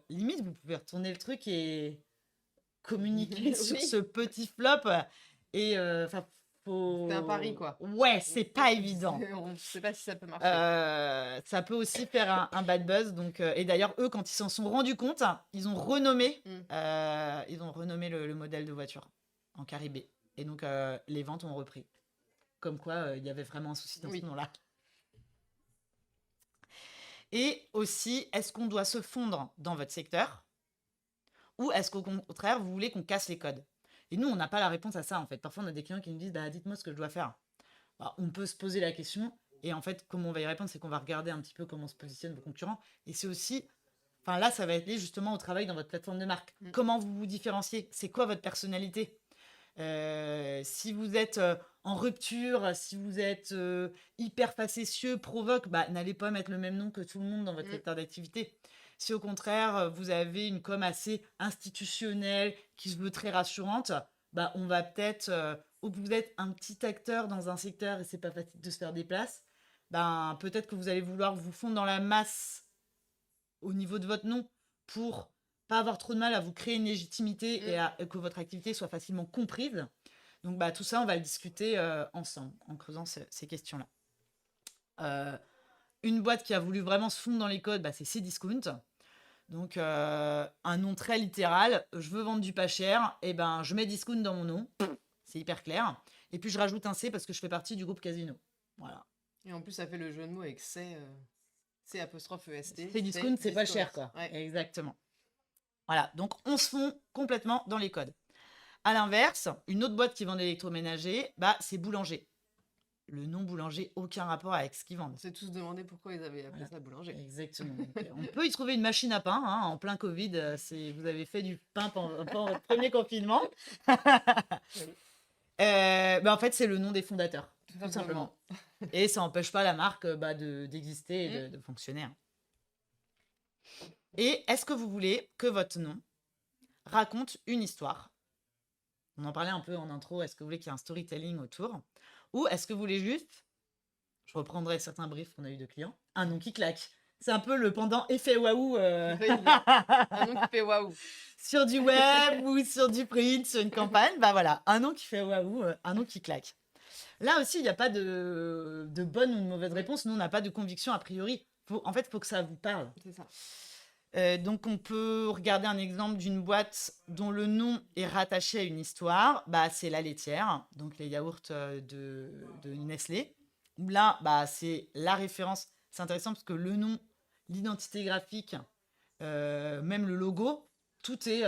limite, vous pouvez retourner le truc et communiquer sur ce petit flop. Et c'est un pari, quoi. Ouais, c'est pas évident. On ne sait pas si ça peut marcher. Ça peut aussi faire un bad buzz. Donc, et d'ailleurs, eux, quand ils s'en sont rendus compte, ils ont renommé, le modèle de voiture en Caribé. Et donc, les ventes ont repris. Comme quoi, il y avait vraiment un souci dans ce nom-là. Et aussi, est-ce qu'on doit se fondre dans votre secteur? Ou est-ce qu'au contraire, vous voulez qu'on casse les codes? Et nous, on n'a pas la réponse à ça, en fait. Parfois, on a des clients qui nous disent dites-moi ce que je dois faire. On peut se poser la question. Et en fait, comment on va y répondre, c'est qu'on va regarder un petit peu comment se positionnent vos concurrents. Et c'est aussi... là, ça va être lié justement au travail dans votre plateforme de marque. Comment vous vous différenciez? C'est quoi votre personnalité? Si vous êtes en rupture, si vous êtes hyper facétieux, provoque, n'allez pas mettre le même nom que tout le monde dans votre secteur d'activité. Si au contraire, vous avez une com assez institutionnelle, qui se veut très rassurante, on va peut-être, ou que vous êtes un petit acteur dans un secteur et c'est pas facile de se faire des places, peut-être que vous allez vouloir vous fondre dans la masse au niveau de votre nom pour pas avoir trop de mal à vous créer une légitimité et que votre activité soit facilement comprise. Donc, tout ça, on va le discuter ensemble en creusant ces questions-là. Une boîte qui a voulu vraiment se fondre dans les codes, c'est Cdiscount. Donc, un nom très littéral. Je veux vendre du pas cher. Et je mets discount dans mon nom. C'est hyper clair. Et puis, je rajoute un C parce que je fais partie du groupe Casino. Voilà. Et en plus, ça fait le jeu de mots avec C apostrophe EST. Cdiscount, c'est pas cher, quoi. Ouais. Exactement. Voilà. Donc, on se fond complètement dans les codes. À l'inverse, une autre boîte qui vend de l'électroménager, c'est Boulanger. Le nom Boulanger, aucun rapport avec ce qu'ils vendent. On s'est tous demandé pourquoi ils avaient appelé ça Boulanger. Exactement. Donc, on peut y trouver une machine à pain en plein Covid. Si vous avez fait du pain pendant votre premier confinement. En fait, c'est le nom des fondateurs, tout simplement. Et ça n'empêche pas la marque d'exister et de fonctionner. Et est-ce que vous voulez que votre nom raconte une histoire? On en parlait un peu en intro. Est-ce que vous voulez qu'il y ait un storytelling autour? Ou est-ce que vous voulez juste, je reprendrai certains briefs qu'on a eu de clients, un nom qui claque? C'est un peu le pendant effet waouh. Un nom qui fait waouh. Sur du web ou sur du print, sur une campagne. Voilà, un nom qui fait waouh, un nom qui claque. Là aussi, il n'y a pas de bonne ou de mauvaise réponse. Nous, on n'a pas de conviction a priori. En fait, il faut que ça vous parle. C'est ça. Donc, on peut regarder un exemple d'une boîte dont le nom est rattaché à une histoire. C'est La Laitière, donc les yaourts de Nestlé. Là, c'est la référence. C'est intéressant parce que le nom, l'identité graphique, même le logo, tout est...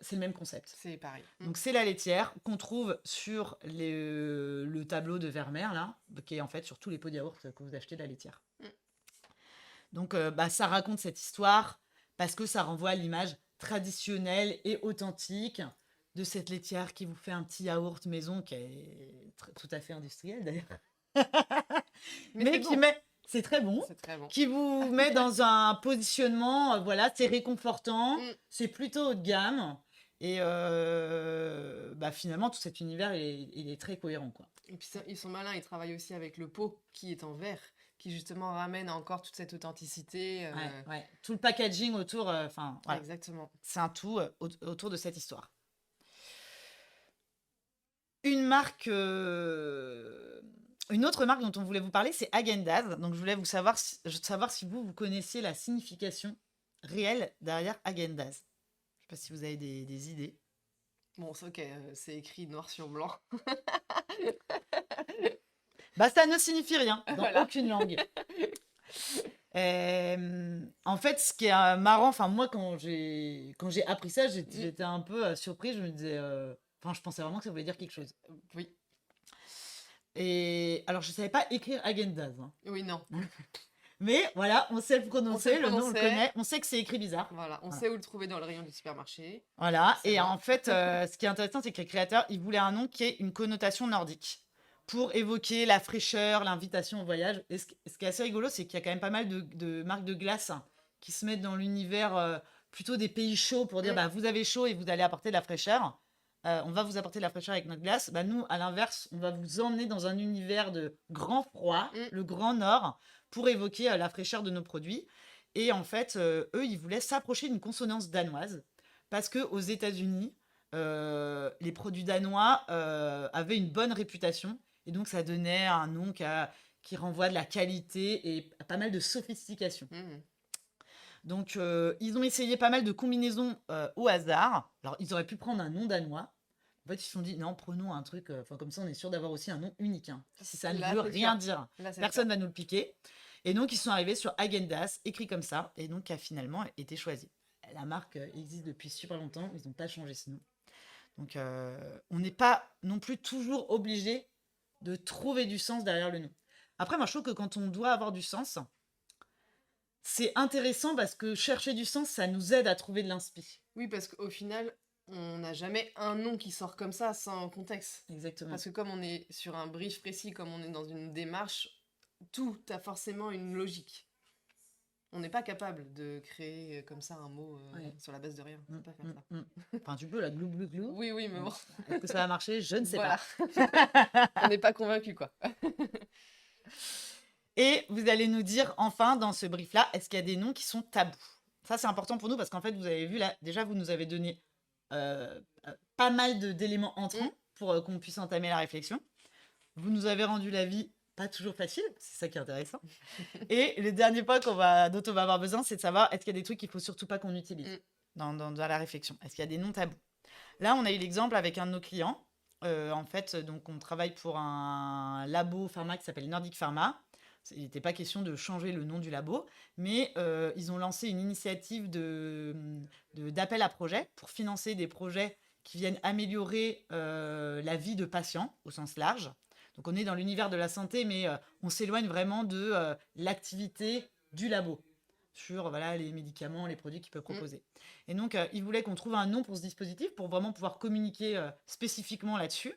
c'est le même concept. C'est pareil. Donc, c'est La Laitière qu'on trouve sur le tableau de Vermeer, là, qui est en fait sur tous les pots de yaourt que vous achetez de La Laitière. Donc, ça raconte cette histoire parce que ça renvoie à l'image traditionnelle et authentique de cette laitière qui vous fait un petit yaourt maison qui est tout à fait industriel d'ailleurs. Mais qui met... C'est très bon. C'est très bon. Qui vous met dans un positionnement, c'est réconfortant, c'est plutôt haut de gamme. Et finalement, tout cet univers, il est très cohérent, quoi. Et puis, ils sont malins, ils travaillent aussi avec le pot qui est en verre, qui justement ramène encore toute cette authenticité. Ouais. Tout le packaging autour, voilà. Exactement. C'est un tout autour de cette histoire. Une autre marque dont on voulait vous parler, c'est Häagen-Dazs. Donc, je voulais savoir si vous connaissiez la signification réelle derrière Häagen-Dazs. Je ne sais pas si vous avez des idées. Bon, c'est ok, c'est écrit noir sur blanc. Ça ne signifie rien dans aucune langue. En fait, ce qui est marrant, enfin moi quand j'ai appris ça, j'étais un peu surpris. Je me disais, enfin je pensais vraiment que ça voulait dire quelque chose. Oui. Et alors je savais pas écrire Häagen-Dazs, hein. Oui, non. Mais voilà, on sait le prononcer, le nom on le prononcer. connaît, on sait que c'est écrit bizarre. Voilà, on Voilà. sait où le trouver dans le rayon du supermarché. Voilà, C'est et bon. en fait, ce qui est intéressant, c'est que les créateurs, ils voulaient un nom qui ait une connotation nordique pour évoquer la fraîcheur, l'invitation au voyage. Et ce qui est assez rigolo, c'est qu'il y a quand même pas mal de marques de glace qui se mettent dans l'univers plutôt des pays chauds pour dire bah, vous avez chaud et vous allez apporter de la fraîcheur. On va vous apporter de la fraîcheur avec notre glace. Bah, nous, à l'inverse, on va vous emmener dans un univers de grand froid, le grand nord, pour évoquer la fraîcheur de nos produits. Et en fait, eux, ils voulaient s'approcher d'une consonance danoise parce que aux États-Unis, les produits danois avaient une bonne réputation et donc ça donnait un nom qui renvoie de la qualité et pas mal de sophistication. Donc ils ont essayé pas mal de combinaisons au hasard. Alors ils auraient pu prendre un nom danois. En fait, ils se sont dit non, prenons un truc. Comme ça, on est sûr d'avoir aussi un nom unique. Hein. Si ça ne veut rien dire, personne va nous le piquer. Et donc ils sont arrivés sur Häagen-Dazs, écrit comme ça, et donc qui a finalement été choisi. La marque existe depuis super longtemps, ils n'ont pas changé ce nom. Donc on n'est pas non plus toujours obligé de trouver du sens derrière le nom. Après, moi je trouve que quand on doit avoir du sens, c'est intéressant parce que chercher du sens, ça nous aide à trouver de l'inspi. Oui, parce qu'au final, on n'a jamais un nom qui sort comme ça sans contexte. Exactement. Parce que comme on est sur un brief précis, comme on est dans une démarche, tout a forcément une logique. On n'est pas capable de créer comme ça un mot sur la base de rien. On peut pas faire ça. Enfin, tu peux, la glou glou glou. Oui, oui, mais bon. Est-ce que ça va marcher? Je ne sais Voilà. pas. On n'est pas convaincu, quoi. Et vous allez nous dire, enfin, dans ce brief-là, est-ce qu'il y a des noms qui sont tabous? Ça, c'est important pour nous parce qu'en fait, vous avez vu là, déjà, vous nous avez donné pas mal d'éléments entrants pour qu'on puisse entamer la réflexion. Vous nous avez rendu la vie pas toujours facile, c'est ça qui est intéressant. Et le dernier point dont on va avoir besoin, c'est de savoir est-ce qu'il y a des trucs qu'il faut surtout pas qu'on utilise dans la réflexion. Est-ce qu'il y a des noms tabous? Là, on a eu l'exemple avec un de nos clients. En fait, donc on travaille pour un labo pharma qui s'appelle Nordic Pharma. Il n'était pas question de changer le nom du labo, mais ils ont lancé une initiative d'appel à projets pour financer des projets qui viennent améliorer la vie de patients au sens large. Donc on est dans l'univers de la santé, mais on s'éloigne vraiment de l'activité du labo sur les médicaments, les produits qu'ils peuvent proposer. Et donc, ils voulaient qu'on trouve un nom pour ce dispositif pour vraiment pouvoir communiquer spécifiquement là-dessus.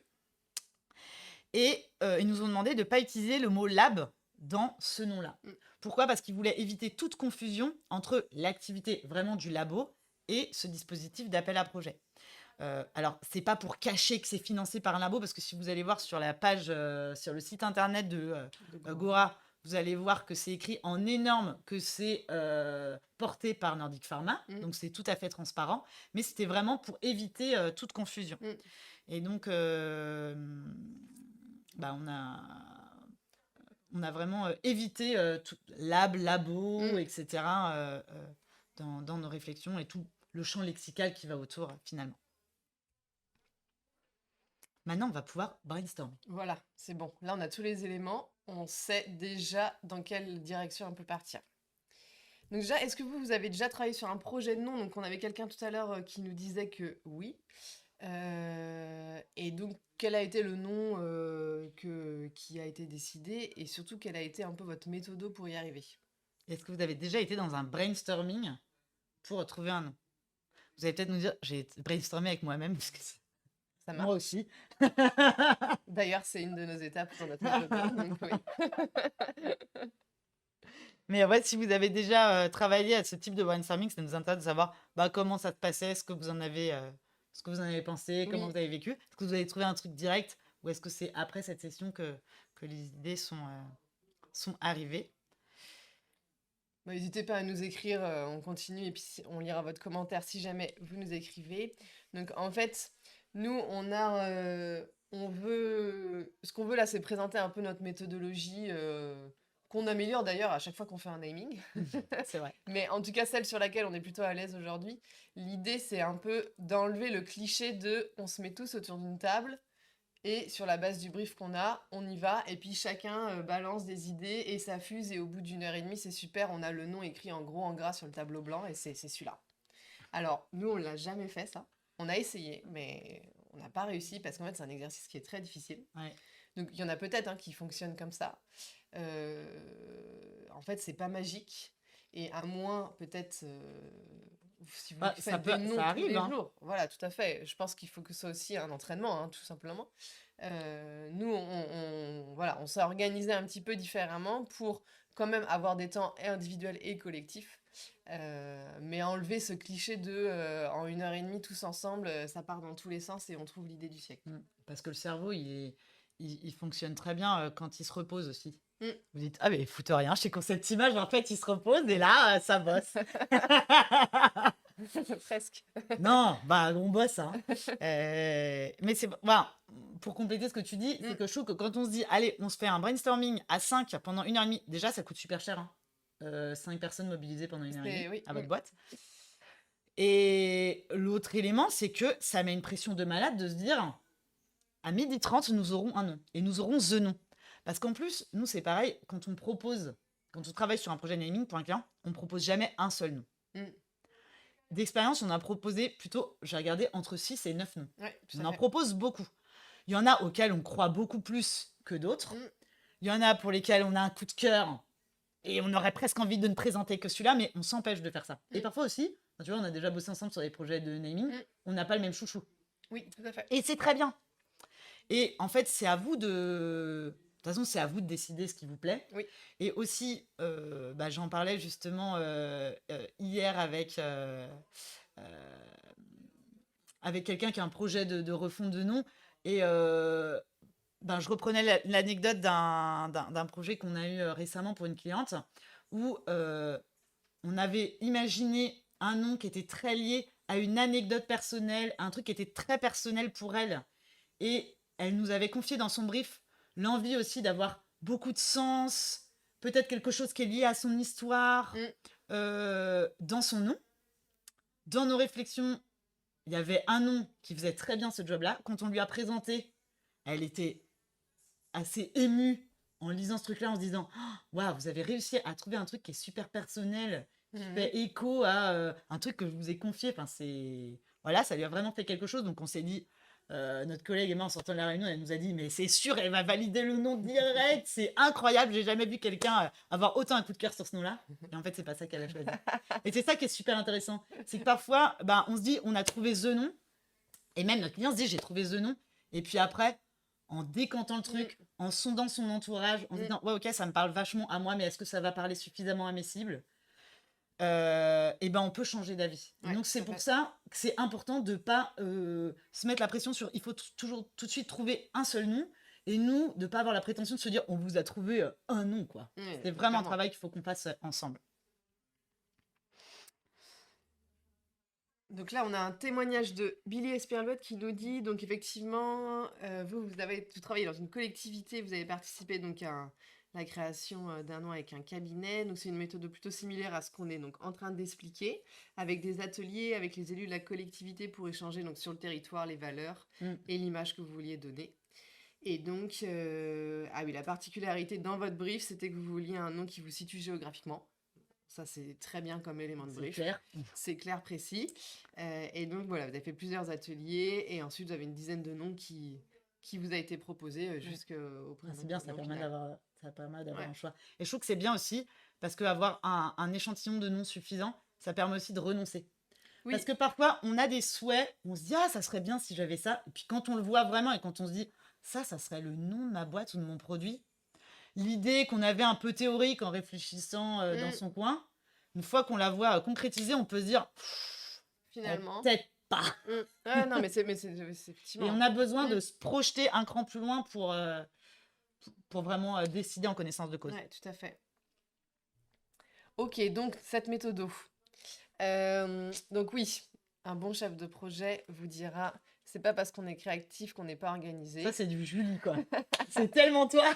Et ils nous ont demandé de ne pas utiliser le mot lab dans ce nom-là. Pourquoi? Parce qu'ils voulaient éviter toute confusion entre l'activité vraiment du labo et ce dispositif d'appel à projet. Alors, c'est pas pour cacher que c'est financé par un labo, parce que si vous allez voir sur la page, sur le site internet de Gora, vous allez voir que c'est écrit en énorme que c'est porté par Nordic Pharma, donc c'est tout à fait transparent, mais c'était vraiment pour éviter toute confusion. Et donc, on a vraiment évité tout, labo, etc., dans nos réflexions et tout le champ lexical qui va autour, finalement. Maintenant, on va pouvoir brainstorm. Voilà, c'est bon. Là, on a tous les éléments. On sait déjà dans quelle direction on peut partir. Donc déjà, est-ce que vous avez déjà travaillé sur un projet de nom? Donc on avait quelqu'un tout à l'heure qui nous disait que oui. Et donc, quel a été le nom qui a été décidé? Et surtout, quelle a été un peu votre méthode pour y arriver? Est-ce que vous avez déjà été dans un brainstorming pour trouver un nom? Vous allez peut-être nous dire, j'ai brainstormé avec moi-même, parce que ça marche. Moi aussi. D'ailleurs, c'est une de nos étapes dans notre méthode. Donc, oui. Mais en fait, si vous avez déjà travaillé à ce type de brainstorming, ça nous intéresse de savoir comment ça se passait, ce que vous en avez pensé, comment vous avez vécu. Est-ce que vous avez trouvé un truc direct ou est-ce que c'est après cette session que les idées sont arrivées? N'hésitez pas à nous écrire, on continue et puis on lira votre commentaire si jamais vous nous écrivez. Donc en fait, nous ce qu'on veut là, c'est présenter un peu notre méthodologie qu'on améliore d'ailleurs à chaque fois qu'on fait un naming. C'est vrai. Mais en tout cas, celle sur laquelle on est plutôt à l'aise aujourd'hui. L'idée, c'est un peu d'enlever le cliché de on se met tous autour d'une table Et sur la base du brief qu'on a, on y va. Et puis chacun balance des idées et s'affuse. Et au bout d'1 heure et demie, c'est super. On a le nom écrit en gros en gras sur le tableau blanc et c'est celui-là. Alors, nous, on l'a jamais fait ça. On a essayé, mais on n'a pas réussi parce qu'en fait, c'est un exercice qui est très difficile. Ouais. Donc, il y en a peut-être qui fonctionnent comme ça. En fait, c'est pas magique. Et à moins, peut-être, si vous faites des noms ça tous arrive, les hein. jours. Voilà, tout à fait. Je pense qu'il faut que ce soit aussi un entraînement, hein, tout simplement. Nous, voilà, on s'est organisé un petit peu différemment pour quand même avoir des temps individuels et collectifs. Mais enlever ce cliché de en 1 heure et demie tous ensemble, ça part dans tous les sens et on trouve l'idée du siècle. Parce que le cerveau, il fonctionne très bien quand il se repose aussi. Mm. Vous dites, ah mais il fout rien, je sais qu'on cette image, en fait, il se repose et là, ça bosse. Presque. Non, bah on bosse, hein. Mais c'est voilà, pour compléter ce que tu dis, c'est que je trouve que quand on se dit, allez, on se fait un brainstorming à 5 pendant 1 heure et demie, déjà ça coûte super cher, hein. 5 personnes mobilisées pendant 1 heure et demie Oui. à votre boîte. Et l'autre élément, c'est que ça met une pression de malade de se dire, à 12h30, nous aurons un nom. Et nous aurons the nom. Parce qu'en plus, nous, c'est pareil, quand on travaille sur un projet naming pour un client, on ne propose jamais un seul nom. D'expérience, on a proposé plutôt, j'ai regardé, entre 6 et 9 noms. Ouais, on en propose beaucoup. Il y en a auxquels on croit beaucoup plus que d'autres. Il y en a pour lesquels on a un coup de cœur et on aurait presque envie de ne présenter que celui-là, mais on s'empêche de faire ça. Et parfois aussi, tu vois, on a déjà bossé ensemble sur des projets de naming, on n'a pas le même chouchou. Oui, tout à fait. Et c'est très bien. Et en fait, c'est à vous de... De toute façon, c'est à vous de décider ce qui vous plaît. Oui. Et aussi, j'en parlais justement hier avec quelqu'un qui a un projet de refonte de nom. Et je reprenais l'anecdote d'un projet qu'on a eu récemment pour une cliente où on avait imaginé un nom qui était très lié à une anecdote personnelle, un truc qui était très personnel pour elle. Et elle nous avait confié dans son brief l'envie aussi d'avoir beaucoup de sens, peut-être quelque chose qui est lié à son histoire, dans son nom. Dans nos réflexions, il y avait un nom qui faisait très bien ce job-là. Quand on lui a présenté, elle était assez émue en lisant ce truc-là, en se disant « Waouh, vous avez réussi à trouver un truc qui est super personnel, qui fait écho à un truc que je vous ai confié. » Enfin, voilà, ça lui a vraiment fait quelque chose. Donc, on s'est dit... notre collègue Emma, en sortant de la réunion, elle nous a dit mais c'est sûr, elle va valider le nom direct, c'est incroyable, j'ai jamais vu quelqu'un avoir autant un coup de cœur sur ce nom-là. Et en fait, c'est pas ça qu'elle a choisi. Et c'est ça qui est super intéressant, c'est que parfois, on se dit on a trouvé the nom, et même notre client se dit j'ai trouvé the nom, et puis après, en décantant le truc, en sondant son entourage, en disant ouais ok, ça me parle vachement à moi, mais est-ce que ça va parler suffisamment à mes cibles? On peut changer d'avis. Ouais, donc c'est pour ça que c'est important de ne pas se mettre la pression sur il faut toujours tout de suite trouver un seul nom, et nous de ne pas avoir la prétention de se dire on vous a trouvé un nom, quoi. C'est vraiment un travail qu'il faut qu'on fasse ensemble. Donc là, on a un témoignage de Billy Esperluette qui nous dit, donc effectivement, vous travaillez dans une collectivité, vous avez participé donc à la création d'un nom avec un cabinet. Donc c'est une méthode plutôt similaire à ce qu'on est donc en train d'expliquer, avec des ateliers avec les élus de la collectivité pour échanger donc sur le territoire, les valeurs et l'image que vous vouliez donner. Et donc, la particularité dans votre brief, c'était que vous vouliez un nom qui vous situe géographiquement. Ça, c'est très bien comme élément de brief. C'est clair, précis. Et donc, voilà, vous avez fait plusieurs ateliers et ensuite, vous avez une dizaine de noms qui vous a été proposé jusqu'au prénom. C'est bien, ça permet d'avoir un choix. Et je trouve que c'est bien aussi parce qu'avoir un échantillon de noms suffisant, ça permet aussi de renoncer. Oui. Parce que parfois, on a des souhaits, on se dit « Ah, ça serait bien si j'avais ça ». Et puis quand on le voit vraiment et quand on se dit « Ça serait le nom de ma boîte ou de mon produit », l'idée qu'on avait un peu théorique en réfléchissant dans son coin, une fois qu'on la voit concrétisée, on peut se dire finalement peut-être pas. Non, mais c'est effectivement. Et on a besoin de se projeter un cran plus loin pour vraiment décider en connaissance de cause. Oui, tout à fait. Ok, donc cette méthode. Donc oui, un bon chef de projet vous dira, c'est pas parce qu'on est créatif qu'on n'est pas organisé. Ça, c'est du Julie, quoi. C'est tellement toi.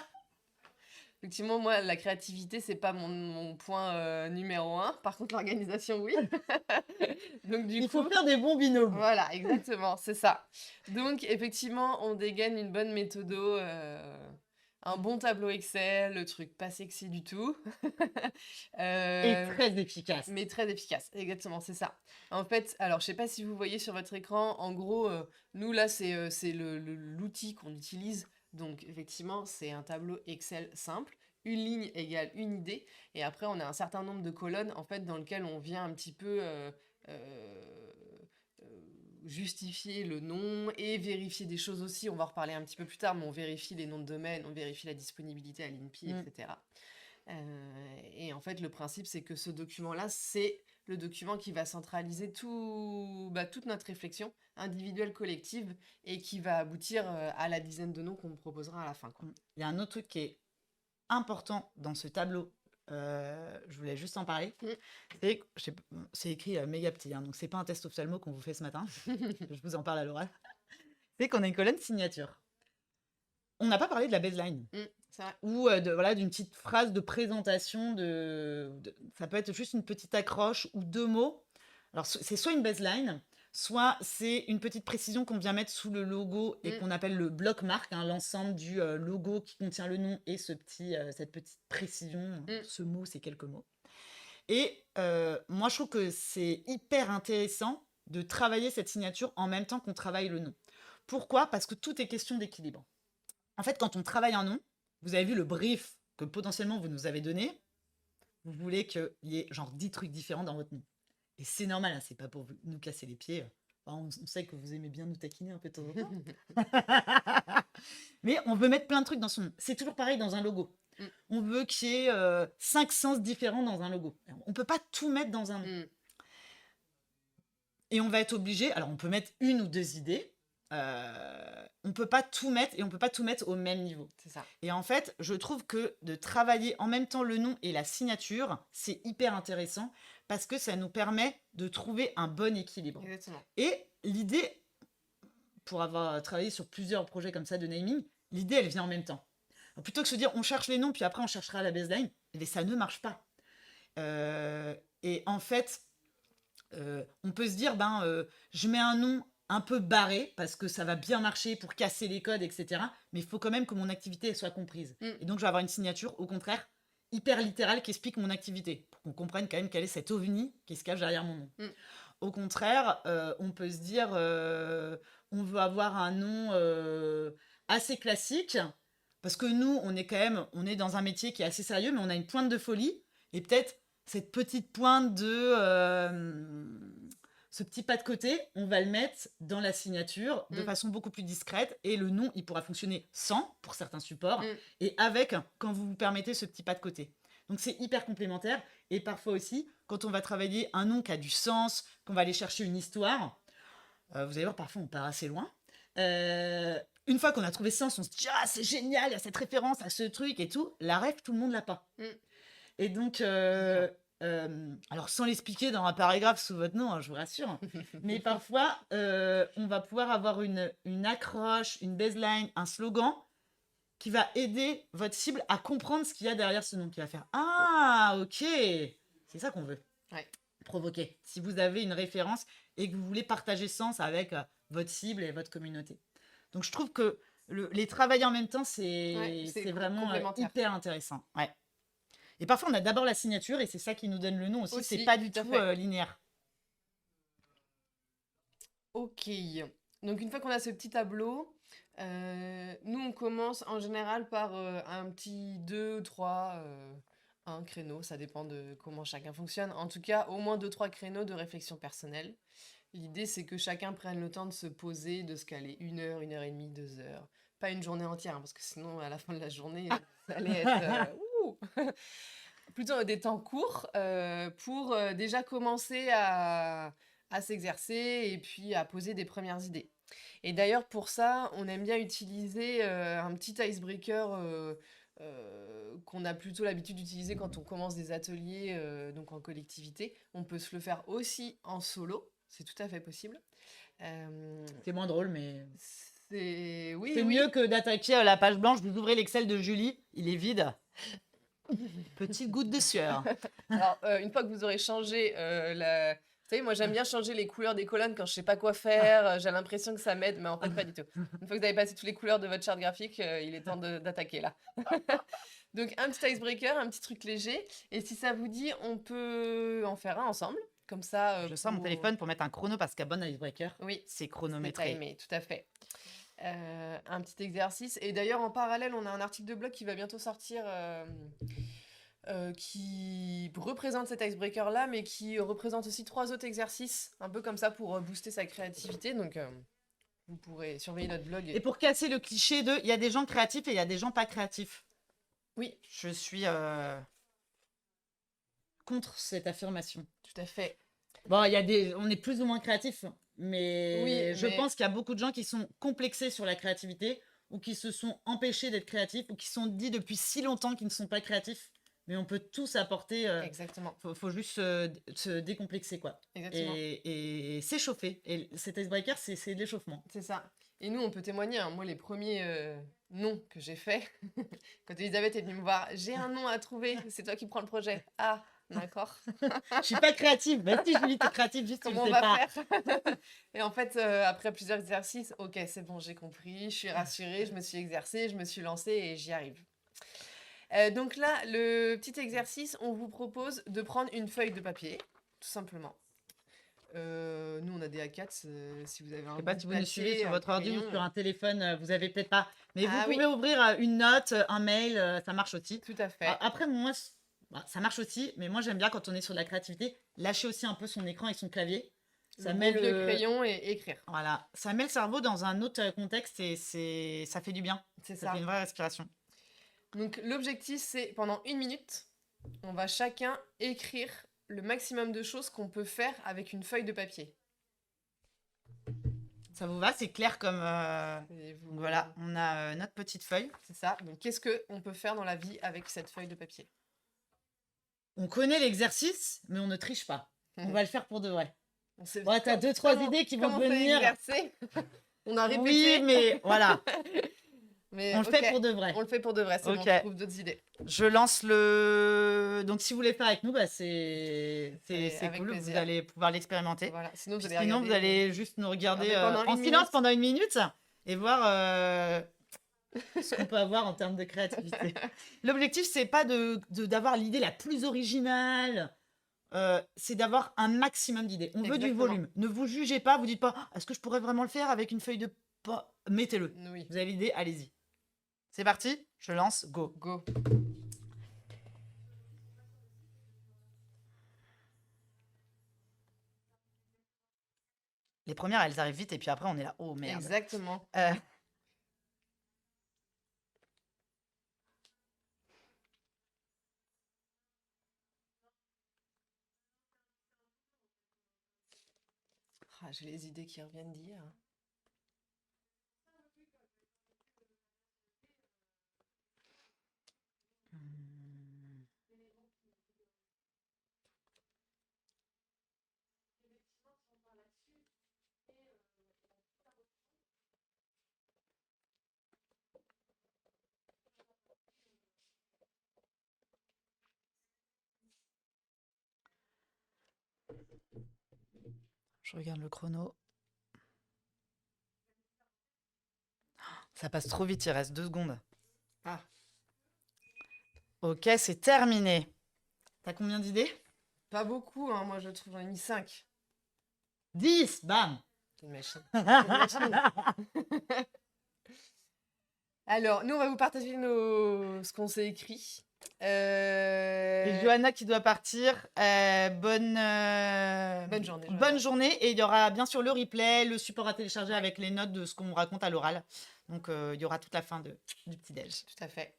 Effectivement, moi, la créativité, c'est pas mon point numéro 1. Par contre, l'organisation, oui. Donc du Il faut coup, faire des bons binômes. voilà, exactement, c'est ça. Donc effectivement, on dégaine une bonne méthodo, un bon tableau Excel, le truc pas sexy du tout. Et Euh, très efficace. mais très efficace, exactement, c'est ça. En fait, alors je sais pas si vous voyez sur votre écran, en gros, nous là, c'est l'outil qu'on utilise. Donc effectivement, c'est un tableau Excel simple. Une ligne égale une idée. Et après, on a un certain nombre de colonnes, en fait, dans lequel on vient un petit peu euh, euh, justifier le nom et vérifier des choses aussi. On va en reparler un petit peu plus tard, mais on vérifie les noms de domaine, on vérifie la disponibilité à l'INPI, Mm. etc. Et en fait, le principe, c'est que ce document-là, c'est le document qui va centraliser toute notre réflexion individuelle, collective, et qui va aboutir à la dizaine de noms qu'on vous proposera à la fin, quoi. Il y a un autre truc qui est important dans ce tableau, je voulais juste en parler. C'est écrit méga petit, hein, donc c'est pas un test ophtalmo qu'on vous fait ce matin. Je vous en parle à l'oral. C'est qu'on a une colonne signature. On n'a pas parlé de la baseline. C'est vrai. Ou voilà, d'une petite phrase de présentation. Ça peut être juste une petite accroche ou deux mots. Alors, c'est soit une baseline, soit c'est une petite précision qu'on vient mettre sous le logo et qu'on appelle le bloc marque, hein, l'ensemble du logo qui contient le nom et cette petite précision. Ce mot, c'est quelques mots. Et moi, je trouve que c'est hyper intéressant de travailler cette signature en même temps qu'on travaille le nom. Pourquoi ? Parce que tout est question d'équilibre. En fait, quand on travaille un nom, vous avez vu le brief que potentiellement vous nous avez donné, vous voulez qu'il y ait genre 10 trucs différents dans votre nom. Et c'est normal, hein, c'est pas pour nous casser les pieds. Enfin, on sait que vous aimez bien nous taquiner un peu de temps en temps. Mais on veut mettre plein de trucs dans son nom. C'est toujours pareil dans un logo. On veut qu'il y ait 5 sens différents dans un logo. On peut pas tout mettre dans un nom. Et on va être obligé, alors on peut mettre une ou deux idées, on peut pas tout mettre et on peut pas tout mettre au même niveau. C'est ça. Et en fait, je trouve que de travailler en même temps le nom et la signature, c'est hyper intéressant parce que ça nous permet de trouver un bon équilibre. Exactement. Et l'idée, pour avoir travaillé sur plusieurs projets comme ça de naming, l'idée, elle vient en même temps. Alors, plutôt que de se dire, on cherche les noms, puis après, on cherchera la baseline, mais ça ne marche pas. Et en fait, on peut se dire, je mets un nom un peu barré parce que ça va bien marcher pour casser les codes, etc. Mais il faut quand même que mon activité soit comprise. Et donc, je vais avoir une signature, au contraire, hyper littérale qui explique mon activité pour qu'on comprenne quand même quel est cet ovni qui se cache derrière mon nom. Au contraire, on peut se dire, on veut avoir un nom assez classique parce que nous, on est dans un métier qui est assez sérieux, mais on a une pointe de folie et peut-être cette petite pointe ce petit pas de côté, on va le mettre dans la signature de façon beaucoup plus discrète et le nom, il pourra fonctionner sans pour certains supports et avec quand vous vous permettez ce petit pas de côté. Donc c'est hyper complémentaire et parfois aussi quand on va travailler un nom qui a du sens, qu'on va aller chercher une histoire, vous allez voir parfois on part assez loin. Une fois qu'on a trouvé sens, on se dit ah c'est génial, il y a cette référence à ce truc et tout. La ref, tout le monde l'a pas. Et donc, alors sans l'expliquer dans un paragraphe sous votre nom, hein, je vous rassure, mais parfois, on va pouvoir avoir une accroche, une baseline, un slogan qui va aider votre cible à comprendre ce qu'il y a derrière ce nom, qui va faire « Ah, ok !» C'est ça qu'on veut provoquer. Si vous avez une référence et que vous voulez partager sens avec votre cible et votre communauté. Donc, je trouve que les travailler en même temps, c'est vraiment hyper intéressant. Ouais. Et parfois, on a d'abord la signature et c'est ça qui nous donne le nom aussi. C'est pas du tout linéaire. Ok. Donc, une fois qu'on a ce petit tableau, nous, on commence en général par un petit 2, 3, un créneau. Ça dépend de comment chacun fonctionne. En tout cas, au moins 2-3 créneaux de réflexion personnelle. L'idée, c'est que chacun prenne le temps de se poser, de se caler 1 heure, 1 heure et demie, 2 heures. Pas une journée entière, hein, parce que sinon, à la fin de la journée, ça allait être... plutôt des temps courts pour déjà commencer à s'exercer et puis à poser des premières idées. Et d'ailleurs, pour ça, on aime bien utiliser un petit icebreaker qu'on a plutôt l'habitude d'utiliser quand on commence des ateliers donc en collectivité. On peut se le faire aussi en solo, c'est tout à fait possible. C'est moins drôle, mais... C'est mieux que d'attaquer la page blanche. Vous ouvrez l'Excel de Julie, il est vide. Petite goutte de sueur. Alors, une fois que vous aurez changé Vous savez, moi, j'aime bien changer les couleurs des colonnes quand je sais pas quoi faire. J'ai l'impression que ça m'aide, mais en fait, pas du tout. Une fois que vous avez passé toutes les couleurs de votre charte graphique, il est temps d'attaquer là. Donc, un petit icebreaker, un petit truc léger. Et si ça vous dit, on peut en faire un ensemble. Comme ça, Je sors mon téléphone pour mettre un chrono parce qu'à bon icebreaker, oui, c'est c'est chronométré. timé, tout à fait. Un petit exercice. Et d'ailleurs, en parallèle, on a un article de blog qui va bientôt sortir qui représente cet icebreaker-là, mais qui représente aussi 3 autres exercices, un peu comme ça pour booster sa créativité. Donc, vous pourrez surveiller notre blog. Et pour casser le cliché de il y a des gens créatifs et il y a des gens pas créatifs. Oui, Je suis contre cette affirmation. tout à fait. Bon, on est plus ou moins créatifs, mais Oui, je mais- pense qu'il y a beaucoup de gens qui sont complexés sur la créativité ou qui se sont empêchés d'être créatifs ou qui sont dit depuis si longtemps qu'ils ne sont pas créatifs. Mais on peut tous apporter. Exactement. Faut juste se décomplexer, quoi. Exactement. Et s'échauffer. Et cet icebreaker, c'est de l'échauffement. C'est ça. Et nous, on peut témoigner. Hein. Moi, les premiers noms que j'ai faits, quand Elisabeth est venue me voir, j'ai un nom à trouver, c'est toi qui prends le projet. Ah, d'accord. Je suis pas créative. Même si je dis t'es créative, juste Comment tu on le sais va pas. faire? Et en fait, après plusieurs exercices, ok, c'est bon, j'ai compris, je suis rassurée, je me suis exercée, je me suis lancée et j'y arrive. Donc là, le petit exercice, on vous propose de prendre une feuille de papier, tout simplement. Nous, on a des A4, si vous avez un Je sais pas bout si de vous nous papier, suivez sur un votre ordi ou crayon, sur un téléphone, vous avez peut-être pas. Mais vous Ah oui. pouvez ouvrir une note, un mail, ça marche aussi. Tout à fait. Après, moi, ça marche aussi, mais moi j'aime bien quand on est sur de la créativité, lâcher aussi un peu son écran et son clavier. Ça Le met bon vieux crayon et écrire. Voilà, ça met le cerveau dans un autre contexte et ça fait du bien. C'est Ça ça. fait une vraie respiration. Donc l'objectif, c'est pendant 1 minute, on va chacun écrire le maximum de choses qu'on peut faire avec une feuille de papier. Ça vous va? C'est clair comme. Et vous- Donc voilà, on a notre petite feuille. C'est ça. Donc qu'est-ce qu'on peut faire dans la vie avec cette feuille de papier? On connaît l'exercice, mais on ne triche pas. On va le faire pour de vrai. On sait Ouais, t'as 2-3 idées qui vont comment venir. exercer. On a répété. Oui, mais voilà, Mais on le fait pour de vrai. On le fait pour de vrai, c'est bon, Ok. je trouve d'autres idées. Je lance le. Donc, si vous voulez faire avec nous, bah, c'est avec cool. plaisir. Vous allez pouvoir l'expérimenter. Voilà. Sinon, vous allez Sinon, regarder. vous allez juste nous regarder Pendant en une silence minute. pendant 1 minute et voir ce qu'on peut avoir en termes de créativité. L'objectif, c'est pas d'avoir l'idée la plus originale. C'est d'avoir un maximum d'idées. On veut du Exactement. volume. Ne vous jugez pas. Vous dites pas, est-ce que je pourrais vraiment le faire avec une feuille de. Mettez-le. Oui. Vous avez l'idée, allez-y. C'est parti, je lance, go. Go. Les premières, elles arrivent vite et puis après, on est là, oh merde. Exactement. Ah, j'ai les idées qui reviennent d'hier. Je regarde le chrono. Ça passe trop vite, il reste 2 secondes. Ah. Ok, c'est terminé. T'as combien d'idées? Pas beaucoup, hein, moi je trouve, j'en ai mis 5. 10, bam. C'est une machine. Alors, nous, on va vous partager ce qu'on s'est écrit. Et Johanna qui doit partir. Bonne journée. Bonne journée. Et il y aura bien sûr le replay, le support à télécharger avec les notes de ce qu'on raconte à l'oral. Donc, il y aura toute la fin du petit-déj. Tout à fait.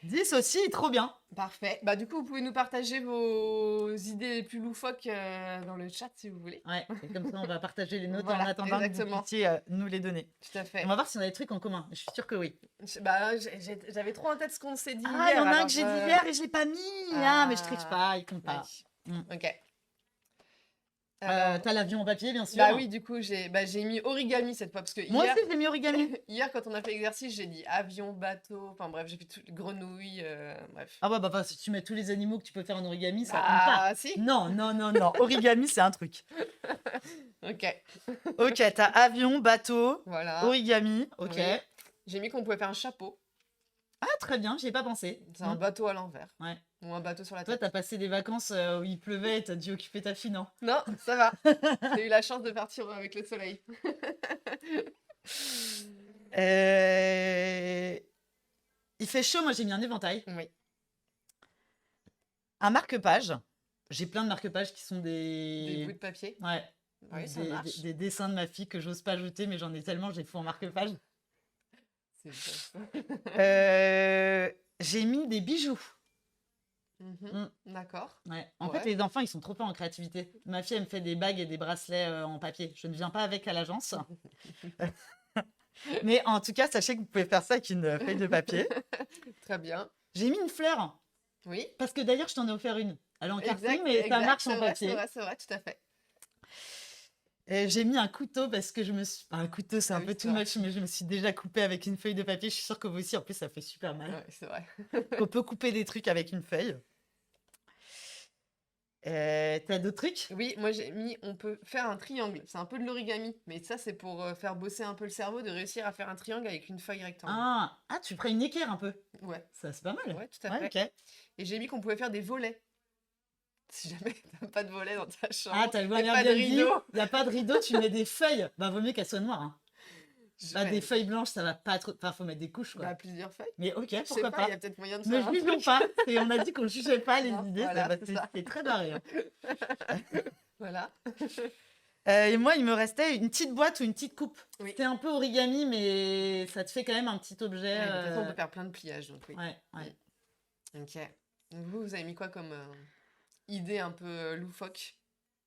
10 aussi, trop bien. Parfait. Bah, du coup, vous pouvez nous partager vos idées les plus loufoques dans le chat si vous voulez. Ouais, et comme ça, on va partager les notes Voilà, en attendant que vous exactement. puissiez nous les donner. Tout à fait. On va voir si on a des trucs en commun. Je suis sûre que oui. Bah, j'avais trop en tête ce qu'on s'est dit Ah, il hier. y en a un alors, que j'ai dit hier et je l'ai pas mis. Ah, mais je triche pas, il compte pas. ouais. Ok. T'as l'avion en papier, bien sûr. Bah oui, du coup, j'ai mis origami cette fois. Parce que Moi hier, aussi, j'ai mis origami. hier, quand on a fait l'exercice, j'ai dit avion, bateau. Enfin bref, j'ai fait grenouille. Bref. Ah ouais, bah si tu mets tous les animaux que tu peux faire en origami, ça compte pas. Ah, si. Non. Origami, c'est un truc. Ok. Ok, t'as avion, bateau, Voilà. origami. Ok. Oui. J'ai mis qu'on pouvait faire un chapeau. Ah, très bien, j'y ai pas pensé. C'est un bateau à l'envers. Ouais. Ou un bateau sur la Toi, tête. t'as passé des vacances où il pleuvait et t'as dû occuper ta fille, non? Non, ça va. J'ai eu la chance de partir avec le soleil. Il fait chaud, moi j'ai mis un éventail. Oui. Un marque-page. J'ai plein de marque-pages qui sont Des bouts des... de papier. Ouais. Oui, ça marche. Des dessins de ma fille que j'ose pas ajouter, mais j'en ai tellement, j'ai fait en marque-page. C'est bon. J'ai mis des bijoux. D'accord. Ouais. En fait, les enfants, ils sont trop forts en créativité. Ma fille, elle me fait des bagues et des bracelets en papier. Je ne viens pas avec à l'agence. Mais en tout cas, sachez que vous pouvez faire ça avec une feuille de papier. Très bien. J'ai mis une fleur. Oui. Parce que d'ailleurs, je t'en ai offert une. Elle est en carton, Exact, mais ça exact, marche en papier. c'est vrai, tout à fait. Et j'ai mis un couteau parce que je me suis... Un couteau, c'est Ah un oui, peu c'est too vrai. much, mais je me suis déjà coupée avec une feuille de papier. Je suis sûre que vous aussi, en plus, ça fait super mal. Ouais, c'est vrai. On peut couper des trucs avec une feuille. T'as d'autres trucs? Oui, moi j'ai mis on peut faire un triangle. C'est un peu de l'origami, mais ça c'est pour faire bosser un peu le cerveau de réussir à faire un triangle avec une feuille rectangle. Ah, tu ferais une équerre un peu. Ouais, Ça, c'est pas mal. ouais, tout à fait. Ok. Et j'ai mis qu'on pouvait faire des volets. Si jamais t'as pas de volets dans ta chambre, Ah, t'as le et pas de rideau. Il n'y a pas de rideau, tu mets des feuilles. Bah, vaut mieux qu'elles soient noires. Hein. Bah, Ouais. des feuilles blanches, ça va pas trop. Enfin, faut mettre des couches, quoi. Bah, plusieurs feuilles. Mais ok, Je sais pourquoi pas, pas. il y a peut-être moyen de Ne faire un jugeons truc. pas. Et on a dit qu'on ne jugeait pas les Non, idées. voilà, Bah, c'est ça. c'est très barré. Hein. Voilà. Et moi, il me restait une petite boîte ou une petite coupe. Oui. C'est un peu origami, mais ça te fait quand même un petit objet. Ouais, de toute façon, on peut faire plein de pliages, donc oui. Ouais. Ok. Donc vous avez mis quoi comme idée un peu loufoque?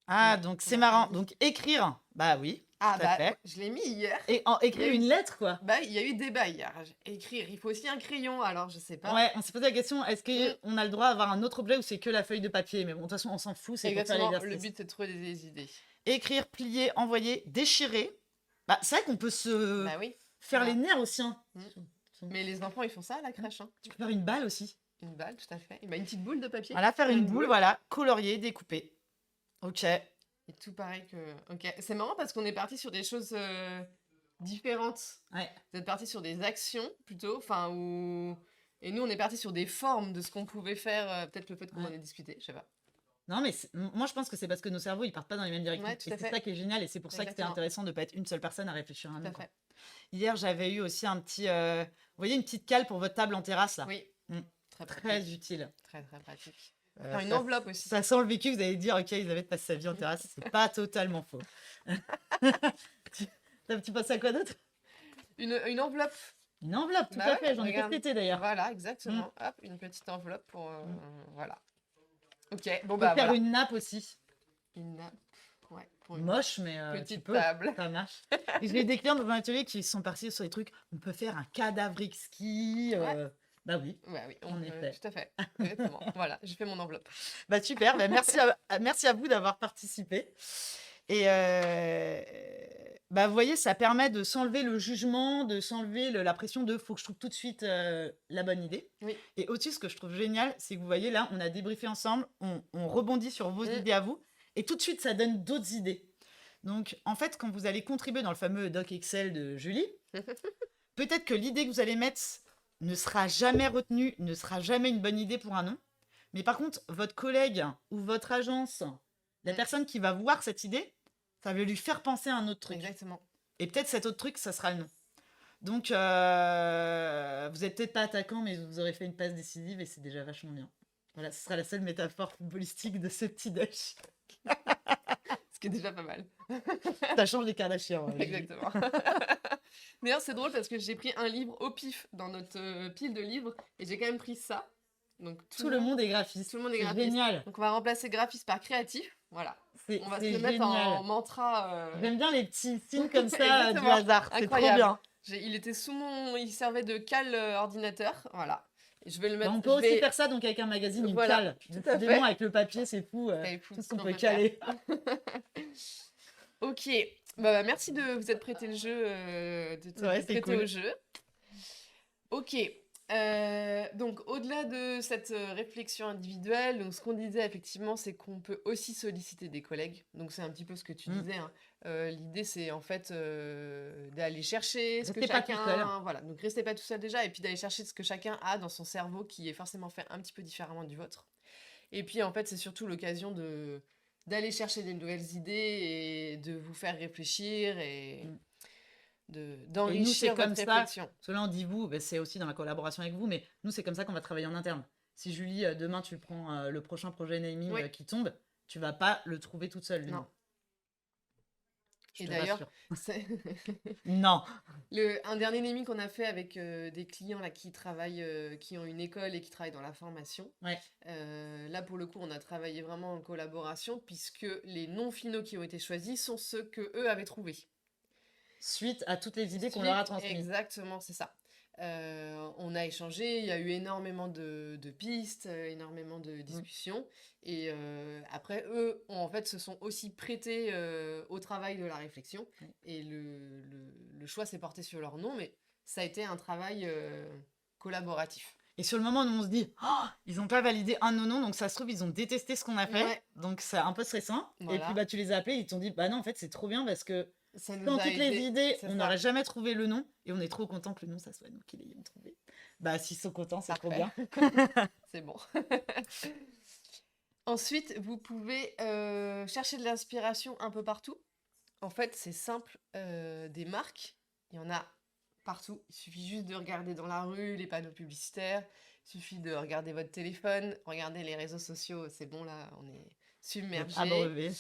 Ah, Ouais, donc on c'est a marrant. fait. Donc écrire, bah oui, Ah tout à fait. je l'ai mis hier. Et écrire Il y a eu- une lettre, quoi. Bah, il y a eu débat hier. Écrire, il faut aussi un crayon, alors je sais pas. Ouais, on s'est posé la question, est-ce qu'on a le droit d'avoir un autre objet ou c'est que la feuille de papier? Mais bon, de toute façon, on s'en fout, c'est pour faire Exactement, le l'exercice. but c'est de trouver des idées. Écrire, plier, envoyer, déchirer. Bah, c'est vrai qu'on peut se Bah oui. faire Voilà. les nerfs aussi. Hein. Mais les enfants, ils font ça à la crèche. Hein. Tu peux faire une balle aussi. Une balle, tout à fait. Bah, une petite boule de papier. Voilà, faire Faire une boule, voilà, colorier, découper. Ok. Et tout pareil que. Ok. C'est marrant parce qu'on est parti sur des choses différentes. Ouais. Vous êtes parti sur des actions plutôt, enfin, ou. Et nous, on est parti sur des formes de ce qu'on pouvait faire. Peut-être le fait qu'on en ait discuté, je sais pas. Non, mais moi, je pense que c'est parce que nos cerveaux, ils partent pas dans les mêmes directions. Ouais, tout Et à c'est fait. ça qui est génial. Et c'est pour ça que c'était Exactement. intéressant de ne pas être une seule personne à réfléchir à un Tout à autre. fait. Hier, j'avais eu aussi un petit... vous voyez, une petite cale pour votre table en terrasse, là. Oui. Très Très pratique. utile. Très pratique. Faire une enveloppe aussi. Ça sent le vécu, vous allez dire, ok, Elisabeth passe sa vie en terrasse. C'est pas totalement faux. tu penses à quoi d'autre? Une enveloppe. Une enveloppe, tout Bah à ouais, fait. J'en ai fait regarde. cet été d'ailleurs. Voilà, exactement. Hop, une petite enveloppe pour. Voilà. Ok, bon On peut bah faire voilà. une nappe aussi. Une nappe. Ouais, pour une Moche, mais tu petite peux. table. Ça marche. Et j'ai des clients dans un atelier qui sont partis sur des trucs. On peut faire un cadavre exquis. Bah oui. Ouais, oui, En effet. tout à fait. Exactement. Voilà, j'ai fait mon enveloppe. Bah super. Bah, merci à vous d'avoir participé. Et bah, vous voyez, ça permet de s'enlever le jugement, de s'enlever la pression de faut que je trouve tout de suite la bonne idée. Oui. Et aussi, ce que je trouve génial, c'est que vous voyez là, on a débriefé ensemble, on rebondit sur vos idées à vous, et tout de suite, ça donne d'autres idées. Donc, en fait, quand vous allez contribuer dans le fameux doc Excel de Julie, peut-être que l'idée que vous allez mettre ne sera jamais retenue, ne sera jamais une bonne idée pour un nom. Mais par contre, votre collègue ou votre agence, la personne qui va voir cette idée, ça va lui faire penser à un autre truc. Exactement. Et peut-être cet autre truc, ça sera le nom. Donc, vous n'êtes peut-être pas attaquant, mais vous aurez fait une passe décisive et c'est déjà vachement bien. Voilà, ce sera la seule métaphore footballistique de ce petit dash. Ce qui est déjà pas mal. Ça change des Kardashians. Exactement. D'ailleurs, c'est drôle parce que j'ai pris un livre au pif dans notre pile de livres et j'ai quand même pris ça. Donc, Tout le monde est graphiste. Tout le monde est C'est graphiste. génial. Donc, on va remplacer graphiste par créatif. Voilà. On va se le C'est mettre en génial. mantra. J'aime bien les petits signes comme ça du Exactement. hasard. C'est trop Incroyable. bien. Il était il servait de cale ordinateur. Voilà. Je vais le Bah, mettre. on peut aussi faire ça donc avec un magazine, une Voilà, cale. tout à Décidément, fait. avec le papier, c'est fou, C'est fou tout ce ce qu'on qu'on peut peut faire. caler. Ok. Bah, merci de vous être prêté le jeu, de t'être Ouais, c'est prêté au cool. jeu. Ok. Donc, au-delà de cette réflexion individuelle, donc ce qu'on disait effectivement, c'est qu'on peut aussi solliciter des collègues. Donc, c'est un petit peu ce que tu Mm. disais, hein. L'idée, c'est en fait d'aller chercher ce que Restez pas tout seul. chacun. Voilà, donc restez pas tout seul déjà, et puis d'aller chercher ce que chacun a dans son cerveau qui est forcément fait un petit peu différemment du vôtre. Et puis, en fait, c'est surtout l'occasion d'aller chercher des nouvelles idées et de vous faire réfléchir et Mm. Et nous, d'enrichir c'est comme votre ça. réflexion. Cela, on dit vous, bah, c'est aussi dans la collaboration avec vous, mais nous, c'est comme ça qu'on va travailler en interne. Si Julie, demain, tu prends le prochain projet naming Oui, qui tombe, tu vas pas le trouver toute seule, le non. nom. Je Et te d'ailleurs, rassure. c'est Non. un dernier naming qu'on a fait avec des clients là, qui travaillent, qui ont une école et qui travaillent dans la formation. Ouais. Là, pour le coup, on a travaillé vraiment en collaboration puisque les noms finaux qui ont été choisis sont ceux que eux avaient trouvés. Suite à toutes les idées qu'on leur a transmises. Exactement, c'est ça. On a échangé, il y a eu énormément de pistes, énormément de discussions. Et après, eux, en fait, se sont aussi prêtés au travail de la réflexion. Ouais. Et le choix s'est porté sur leur nom, mais ça a été un travail collaboratif. Et sur le moment, nous, on se dit, oh, ils n'ont pas validé un non, donc ça se trouve, ils ont détesté ce qu'on a fait. Ouais, Donc, c'est un peu stressant. Et puis, voilà. bah, tu les as appelés, ils t'ont dit, bah non, en fait, c'est trop bien parce que Ça nous dans a toutes les aidé, idées, c'est on ça. n'aurait jamais trouvé le nom. Et on est trop content que le nom, ça soit nous qui l'ayons trouvé. Bah, s'ils sont contents, c'est trop bien. Parfait. C'est bon. Ensuite, vous pouvez chercher de l'inspiration un peu partout. En fait, c'est simple, des marques, il y en a partout. Il suffit juste de regarder dans la rue les panneaux publicitaires, il suffit de regarder votre téléphone, regarder les réseaux sociaux, c'est bon là, on est submergé. Abreuvé.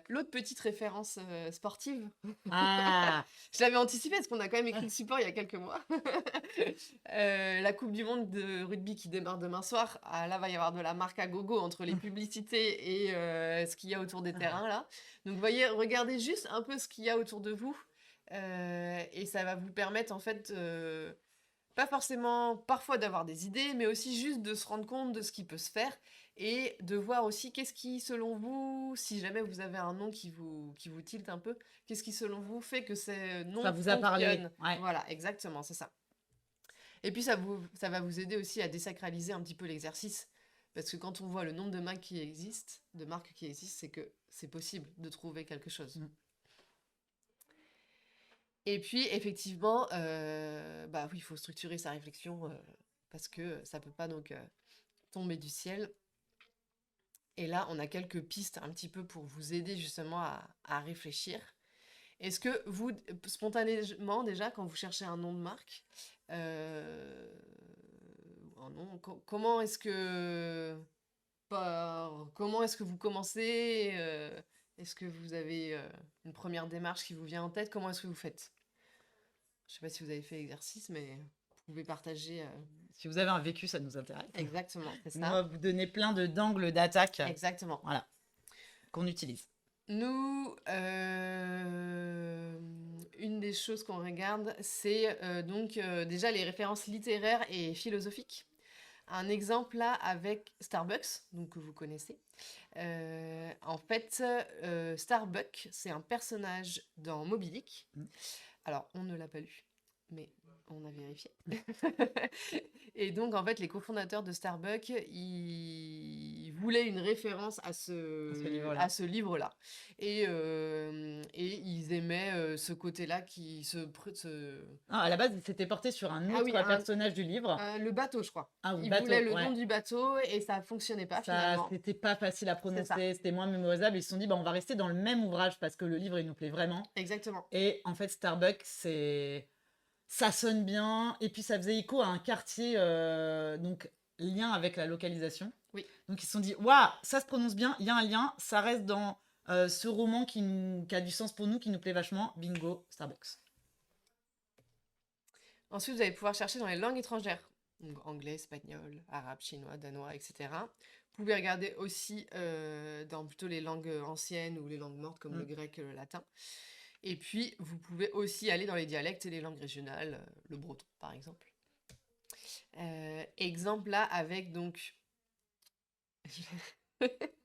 L'autre petite référence sportive, Ah, je l'avais anticipé parce qu'on a quand même écrit le support il y a quelques mois. La Coupe du Monde de rugby qui démarre demain soir. Ah, là, va y avoir de la marque à gogo entre les publicités et ce qu'il y a autour des terrains, là. Donc, voyez, regardez juste un peu ce qu'il y a autour de vous. Et ça va vous permettre, en fait, pas forcément parfois d'avoir des idées, mais aussi juste de se rendre compte de ce qui peut se faire et de voir aussi qu'est-ce qui, selon vous, si jamais vous avez un nom qui vous tilte un peu, qu'est-ce qui, selon vous, fait que ces noms ça vous a parlé. fonctionnent. Ouais. Voilà, exactement, c'est ça. Et puis ça va vous aider aussi à désacraliser un petit peu l'exercice. Parce que quand on voit le nombre de marques qui existent, c'est que c'est possible de trouver quelque chose. Mm. Et puis, effectivement, bah oui, il faut structurer sa réflexion parce que ça peut pas donc tomber du ciel. Et là, on a quelques pistes un petit peu pour vous aider justement à réfléchir. Est-ce que vous, spontanément déjà, quand vous cherchez un nom de marque, un nom, comment est-ce que vous commencez? Est-ce que vous avez une première démarche qui vous vient en tête? Comment est-ce que vous faites? Je sais pas si vous avez fait l'exercice, mais vous pouvez partager. Si vous avez un vécu, ça nous intéresse. Exactement, c'est On va ça. vous donner plein d'angles d'attaque. Exactement. Voilà. Qu'on utilise. Nous, une des choses qu'on regarde, c'est donc déjà les références littéraires et philosophiques. Un exemple là avec Starbucks, donc que vous connaissez. En fait, Starbuck, c'est un personnage dans Moby Dick. Mm. Alors, on ne l'a pas lu, mais on a vérifié. Et donc, en fait, les cofondateurs de Starbucks, ils voulaient une référence à livre-là. ce livre-là. Et ils aimaient ce côté-là qui Ah, à la base, il s'était porté sur un autre oui, personnage du livre. le bateau, je crois. Ah oui, Ils bateau, voulaient le ouais. nom du bateau et ça fonctionnait pas Ça, finalement. c'était pas facile à ça. prononcer, c'était moins mémorisable. Ils se sont dit, bah, on va rester dans le même ouvrage parce que le livre, il nous plaît vraiment. Exactement. Et en fait, Starbucks, ça sonne bien. Et puis, ça faisait écho à un quartier, donc lien avec la localisation. Oui. Donc, ils se sont dit, waouh, ça se prononce bien, il y a un lien, ça reste dans ce roman qui a du sens pour nous, qui nous plaît vachement. Bingo, Starbucks. Ensuite, vous allez pouvoir chercher dans les langues étrangères. Donc anglais, espagnol, arabe, chinois, danois, etc. Vous pouvez regarder aussi dans plutôt les langues anciennes ou les langues mortes comme le grec et le latin. Et puis, vous pouvez aussi aller dans les dialectes et les langues régionales, le breton par exemple. Exemple là avec donc...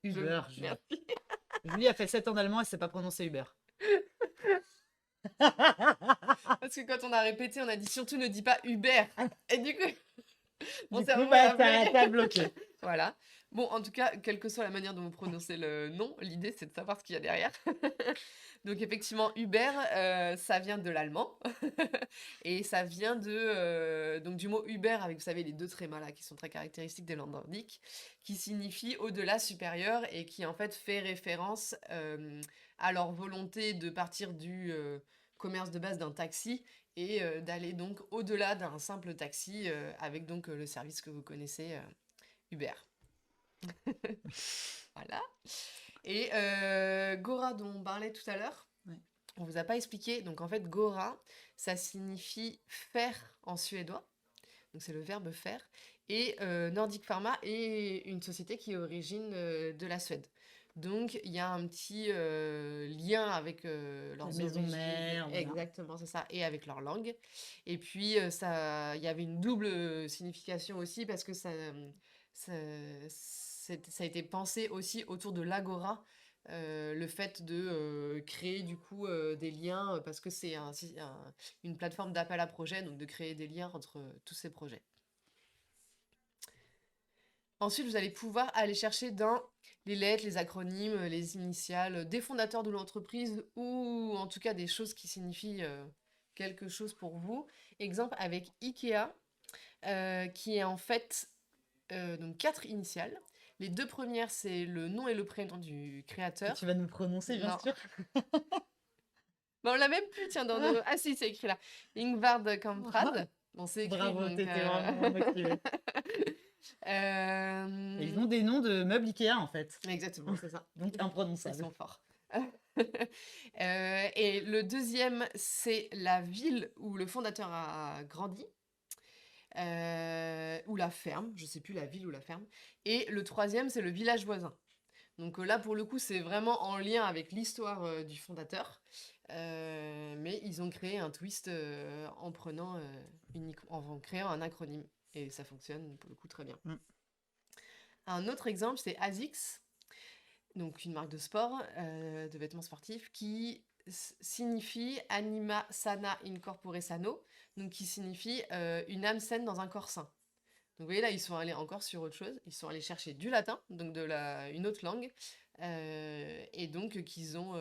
Uber, Julie. Merci. Julie a fait 7 ans d'allemand, elle sait pas prononcer Uber. Parce que quand on a répété, on a dit surtout ne dis pas Uber. Et du coup, mon Du coup, cerveau bah, l'a bloqué. t'as bloqué. Voilà. Bon, en tout cas, quelle que soit la manière dont vous prononcez le nom, l'idée c'est de savoir ce qu'il y a derrière. Donc effectivement, Uber, ça vient de l'allemand. Et ça vient donc du mot Uber, avec, vous savez, les deux trémas là, qui sont très caractéristiques des langues nordiques, qui signifie au-delà, supérieur, et qui en fait fait référence à leur volonté de partir du commerce de base d'un taxi et d'aller donc au-delà d'un simple taxi avec donc le service que vous connaissez, Uber. Voilà. Et Gora, dont on parlait tout à l'heure, Ouais. on vous a pas expliqué. Donc en fait, Gora, ça signifie faire en suédois. Donc c'est le verbe faire. Et Nordic Pharma est une société qui est origine de la Suède. Donc il y a un petit lien avec La leurs maison origines. mère, voilà. Exactement, c'est ça. Et avec leur langue. Et puis ça, il y avait une double signification aussi parce que ça, ça a été pensé aussi autour de l'agora. Le fait de créer du coup des liens parce que c'est une plateforme d'appel à projet, donc de créer des liens entre tous ces projets. Ensuite, vous allez pouvoir aller chercher dans les lettres, les acronymes, les initiales des fondateurs de l'entreprise ou en tout cas des choses qui signifient quelque chose pour vous. Exemple avec IKEA, qui est en fait donc 4 initiales. Les 2 premières, c'est le nom et le prénom du Que créateur. tu vas nous prononcer, bien Non. sûr. Bah, on l'a même plus, tiens, dans nos... Ah si, c'est écrit là. Ingvard Kamprad. Bon, c'est écrit, Bravo, donc... t'étais vraiment motivée. Et ils ont des noms de meubles Ikea, en fait. Exactement, c'est ça. Donc Ils imprononçable. sont forts. Et le deuxième, c'est la ville où le fondateur a grandi. Ou la ferme, je sais plus, la ville ou la ferme. Et le troisième, c'est le village voisin. Donc là, pour le coup, c'est vraiment en lien avec l'histoire du fondateur. Mais ils ont créé un twist en prenant en créant un acronyme. Et ça fonctionne pour le coup très bien. Mm. Un autre exemple, c'est ASICS, donc une marque de sport, de vêtements sportifs, qui signifie Anima Sana Incorpore Sano, donc qui signifie une âme saine dans un corps sain. Donc vous voyez là, ils sont allés encore sur autre chose, ils sont allés chercher du latin, donc une autre langue, et donc qu'ils ont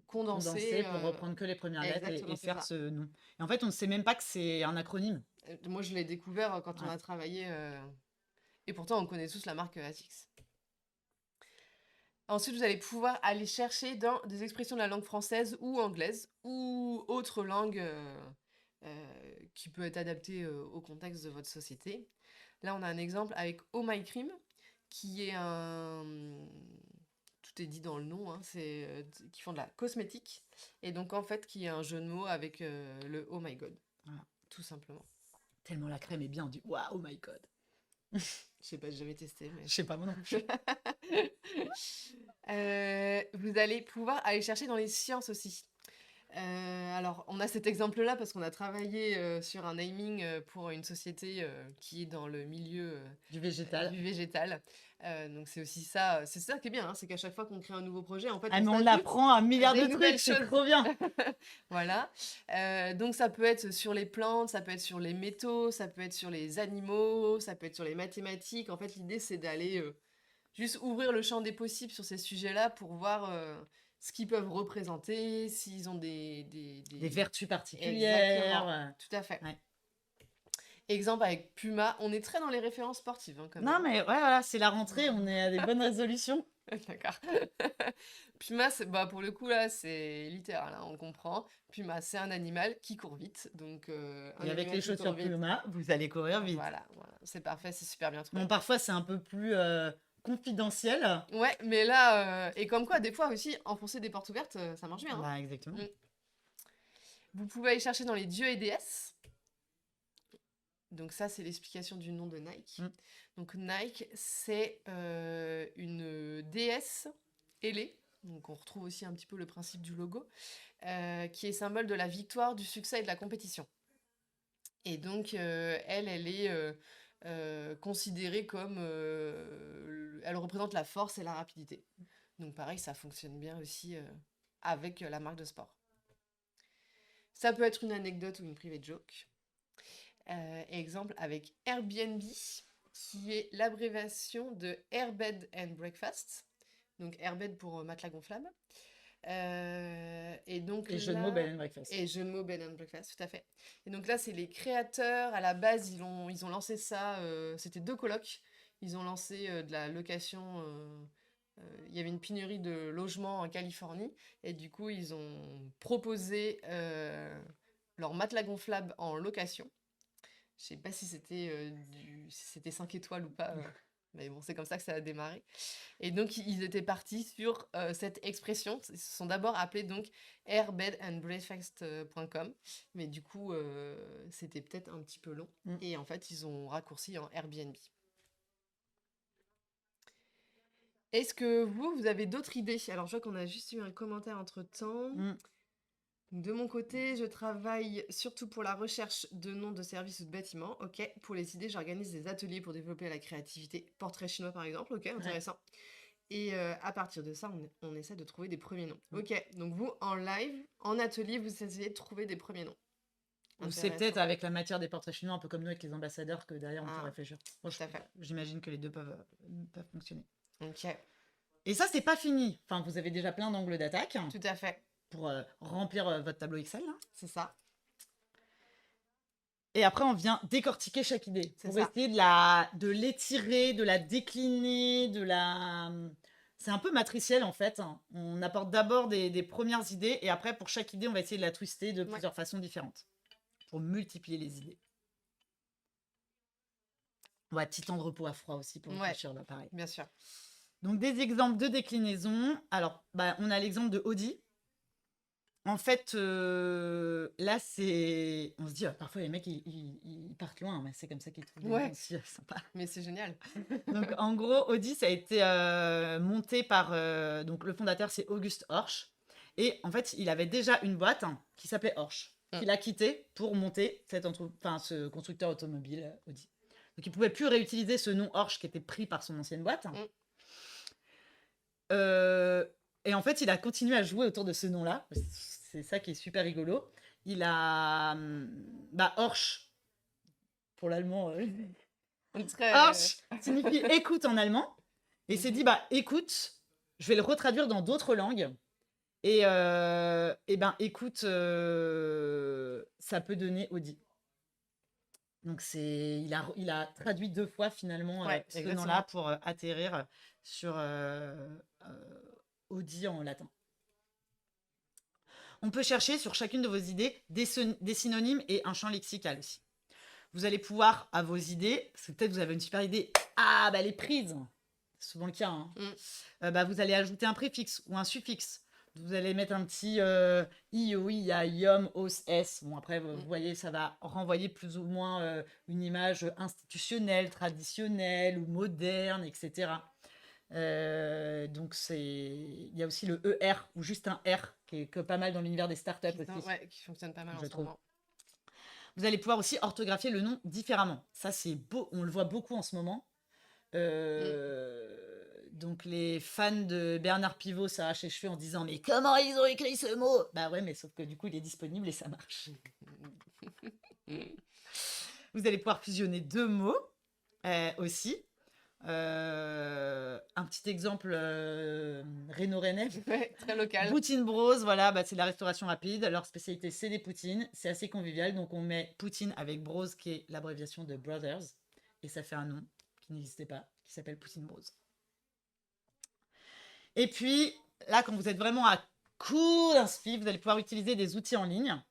condensé. Pour reprendre que les premières lettres Exactement, et c'est faire ça. ce nom. Et en fait, on ne sait même pas que c'est un acronyme. Moi, je l'ai découvert quand on Ouais. a travaillé, et pourtant on connaît tous la marque ASICS. Ensuite, vous allez pouvoir aller chercher dans des expressions de la langue française ou anglaise ou autre langue qui peut être adaptée au contexte de votre société. Là, on a un exemple avec Oh My Cream, qui est un... Tout est dit dans le nom, hein, qui font de la cosmétique. Et donc, en fait, qui est un jeu de mots avec le Oh My God. Voilà. Tout simplement. Tellement la crème est bien, on dit waouh, oh my god. Je sais pas, j'ai jamais testé, mais... Je sais pas, moi non plus. Vous allez pouvoir aller chercher dans les sciences aussi. Alors, on a cet exemple-là parce qu'on a travaillé sur un naming pour une société qui est dans le milieu Du végétal. du végétal. Donc c'est aussi ça, c'est ça qui est bien, hein, c'est qu'à chaque fois qu'on crée un nouveau projet, en fait, Ah, on mais on s'ajoute apprend un milliard des de nouvelles trucs, c'est choses. trop bien. Voilà. Donc ça peut être sur les plantes, ça peut être sur les métaux, ça peut être sur les animaux, ça peut être sur les mathématiques. En fait, l'idée, c'est d'aller juste ouvrir le champ des possibles sur ces sujets-là pour voir ce qu'ils peuvent représenter, s'ils ont des Des vertus Exactement, particulières. tout à fait. Ouais. Exemple avec Puma, on est très dans les références sportives hein, quand même. Non, mais ouais, voilà, c'est la rentrée, on est à des bonnes résolutions. D'accord. Puma, bah, pour le coup, là, c'est littéral, hein, on comprend. Puma, c'est un animal qui court vite. Donc, un Et avec animal les qui court chaussures vite. Puma, vous allez courir vite. Voilà, c'est parfait, c'est super bien trouvé. Bon, parfois, c'est un peu plus confidentiel. Ouais, mais là, et comme quoi, des fois aussi, enfoncer des portes ouvertes, ça marche bien. Hein. Bah, exactement. Mm. Vous pouvez aller chercher dans les dieux et déesses. Donc ça, c'est l'explication du nom de Nike. Mm. Donc Nike, c'est une déesse ailée. Donc on retrouve aussi un petit peu le principe du logo, qui est symbole de la victoire, du succès et de la compétition. Et donc, elle est considérée comme... elle représente la force et la rapidité. Donc pareil, ça fonctionne bien aussi avec la marque de sport. Ça peut être une anecdote ou une private joke. Exemple avec Airbnb, qui est l'abréviation de Airbed and Breakfast. Donc Airbed pour matelas gonflable. Et donc Et jeu de mots bed and breakfast. Et jeu de mots bed and breakfast, tout à fait. Et donc là, c'est les créateurs. À la base, ils ont lancé ça. C'était 2 colocs. Ils ont lancé de la location. Il y avait une pénurie de logements en Californie. Et du coup, ils ont proposé leur matelas gonflable en location. Je sais pas si c'était 5 étoiles ou pas. Mais bon, c'est comme ça que ça a démarré. Et donc, ils étaient partis sur cette expression. Ils se sont d'abord appelés donc airbedandbreakfast.com. Mais du coup, c'était peut-être un petit peu long. Et en fait, ils ont raccourci en Airbnb. Est-ce que vous avez d'autres idées? Alors, je vois qu'on a juste eu un commentaire entre-temps. De mon côté, je travaille surtout pour la recherche de noms de services ou de bâtiments. Ok. Pour les idées, j'organise des ateliers pour développer la créativité. Portrait chinois, par exemple. Ok, intéressant. Et à partir de ça, on essaie de trouver des premiers noms. Ok, donc vous, en live, en atelier, vous essayez de trouver des premiers noms. Ou c'est peut-être avec la matière des portraits chinois, un peu comme nous avec les ambassadeurs, que derrière on peut réfléchir. Bon, j'imagine que les deux peuvent fonctionner. Ok. Et ça, c'est pas fini. Enfin, vous avez déjà plein d'angles d'attaque. Tout à fait. Pour remplir votre tableau Excel. C'est ça. Et après, on vient décortiquer chaque idée. Pour essayer de l'étirer, de la décliner, C'est un peu matriciel, en fait. On apporte d'abord des premières idées, et après, pour chaque idée, on va essayer de la twister de plusieurs façons différentes. Pour multiplier les idées. Ouais, petit temps de repos à froid aussi, pour réfléchir, là, pareil. Bien sûr. Donc, des exemples de déclinaison. Alors, on a l'exemple de Audi. En fait, là, c'est... On se dit, parfois, les mecs, ils partent loin, mais c'est comme ça qu'ils trouvent des noms aussi sympas. Mais c'est génial. Donc, en gros, Audi, ça a été monté par... donc, le fondateur, c'est Auguste Horch. Et en fait, il avait déjà une boîte qui s'appelait Horch, qu'il a quitté pour monter ce constructeur automobile, Audi. Donc, il ne pouvait plus réutiliser ce nom Horch qui était pris par son ancienne boîte. Et en fait, il a continué à jouer autour de ce nom-là. C'est ça qui est super rigolo. Il a... Horch, pour l'allemand... Horch signifie écoute en allemand. Et il s'est dit, écoute, je vais le retraduire dans d'autres langues. Et écoute, ça peut donner Audi. Donc, il a traduit 2 fois, finalement, ce nom-là pour atterrir sur Audi en latin. On peut chercher sur chacune de vos idées des synonymes et un champ lexical aussi. Vous allez pouvoir, à vos idées, parce que peut-être vous avez une super idée, elle est prise, c'est souvent le cas, vous allez ajouter un préfixe ou un suffixe. Vous allez mettre un petit i, o, i, a, iom, os, s. Bon, après, vous voyez, ça va renvoyer plus ou moins une image institutionnelle, traditionnelle ou moderne, etc. Donc, il y a aussi le ER ou juste un R qui est pas mal dans l'univers des startups aussi. Ouais, qui fonctionne pas mal en ce moment. Vous allez pouvoir aussi orthographier le nom différemment. Ça, c'est beau, on le voit beaucoup en ce moment. Donc, les fans de Bernard Pivot s'arrachent les cheveux en disant « Mais comment ils ont écrit ce mot ?» Bah ouais, mais sauf que du coup, il est disponible et ça marche. Vous allez pouvoir fusionner 2 mots aussi. Un petit exemple Reno-Rennais. Très local. Poutine Bros, voilà, c'est de la restauration rapide. Leur spécialité, c'est des poutines. C'est assez convivial. Donc, on met poutine avec Bros, qui est l'abréviation de Brothers. Et ça fait un nom qui n'existait pas, qui s'appelle Poutine Bros. Et puis, là, quand vous êtes vraiment à court d'inspi, vous allez pouvoir utiliser des outils en ligne.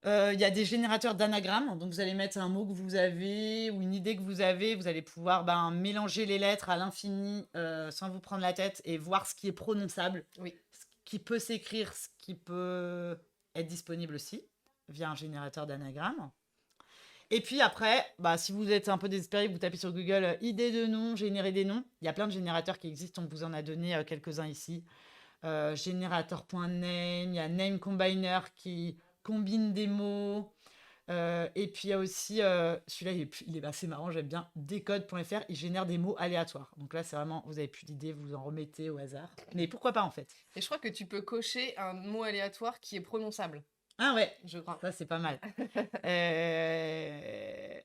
Il y a des générateurs d'anagrammes, donc vous allez mettre un mot que vous avez ou une idée que vous avez, vous allez pouvoir mélanger les lettres à l'infini sans vous prendre la tête et voir ce qui est prononçable, ce qui peut s'écrire, ce qui peut être disponible aussi via un générateur d'anagrammes. Et puis après, si vous êtes un peu désespéré, vous tapez sur Google idée de nom, générer des noms. Il y a plein de générateurs qui existent, on vous en a donné quelques-uns ici. Générateur.name, il y a Name Combiner qui combine des mots. Et puis, il y a aussi, celui-là, il est assez marrant, j'aime bien, Decode.fr, il génère des mots aléatoires. Donc là, c'est vraiment, vous avez plus d'idées, vous en remettez au hasard. Mais pourquoi pas, en fait? Et je crois que tu peux cocher un mot aléatoire qui est prononçable, Ah ouais, je crois. ça, c'est pas mal. Euh,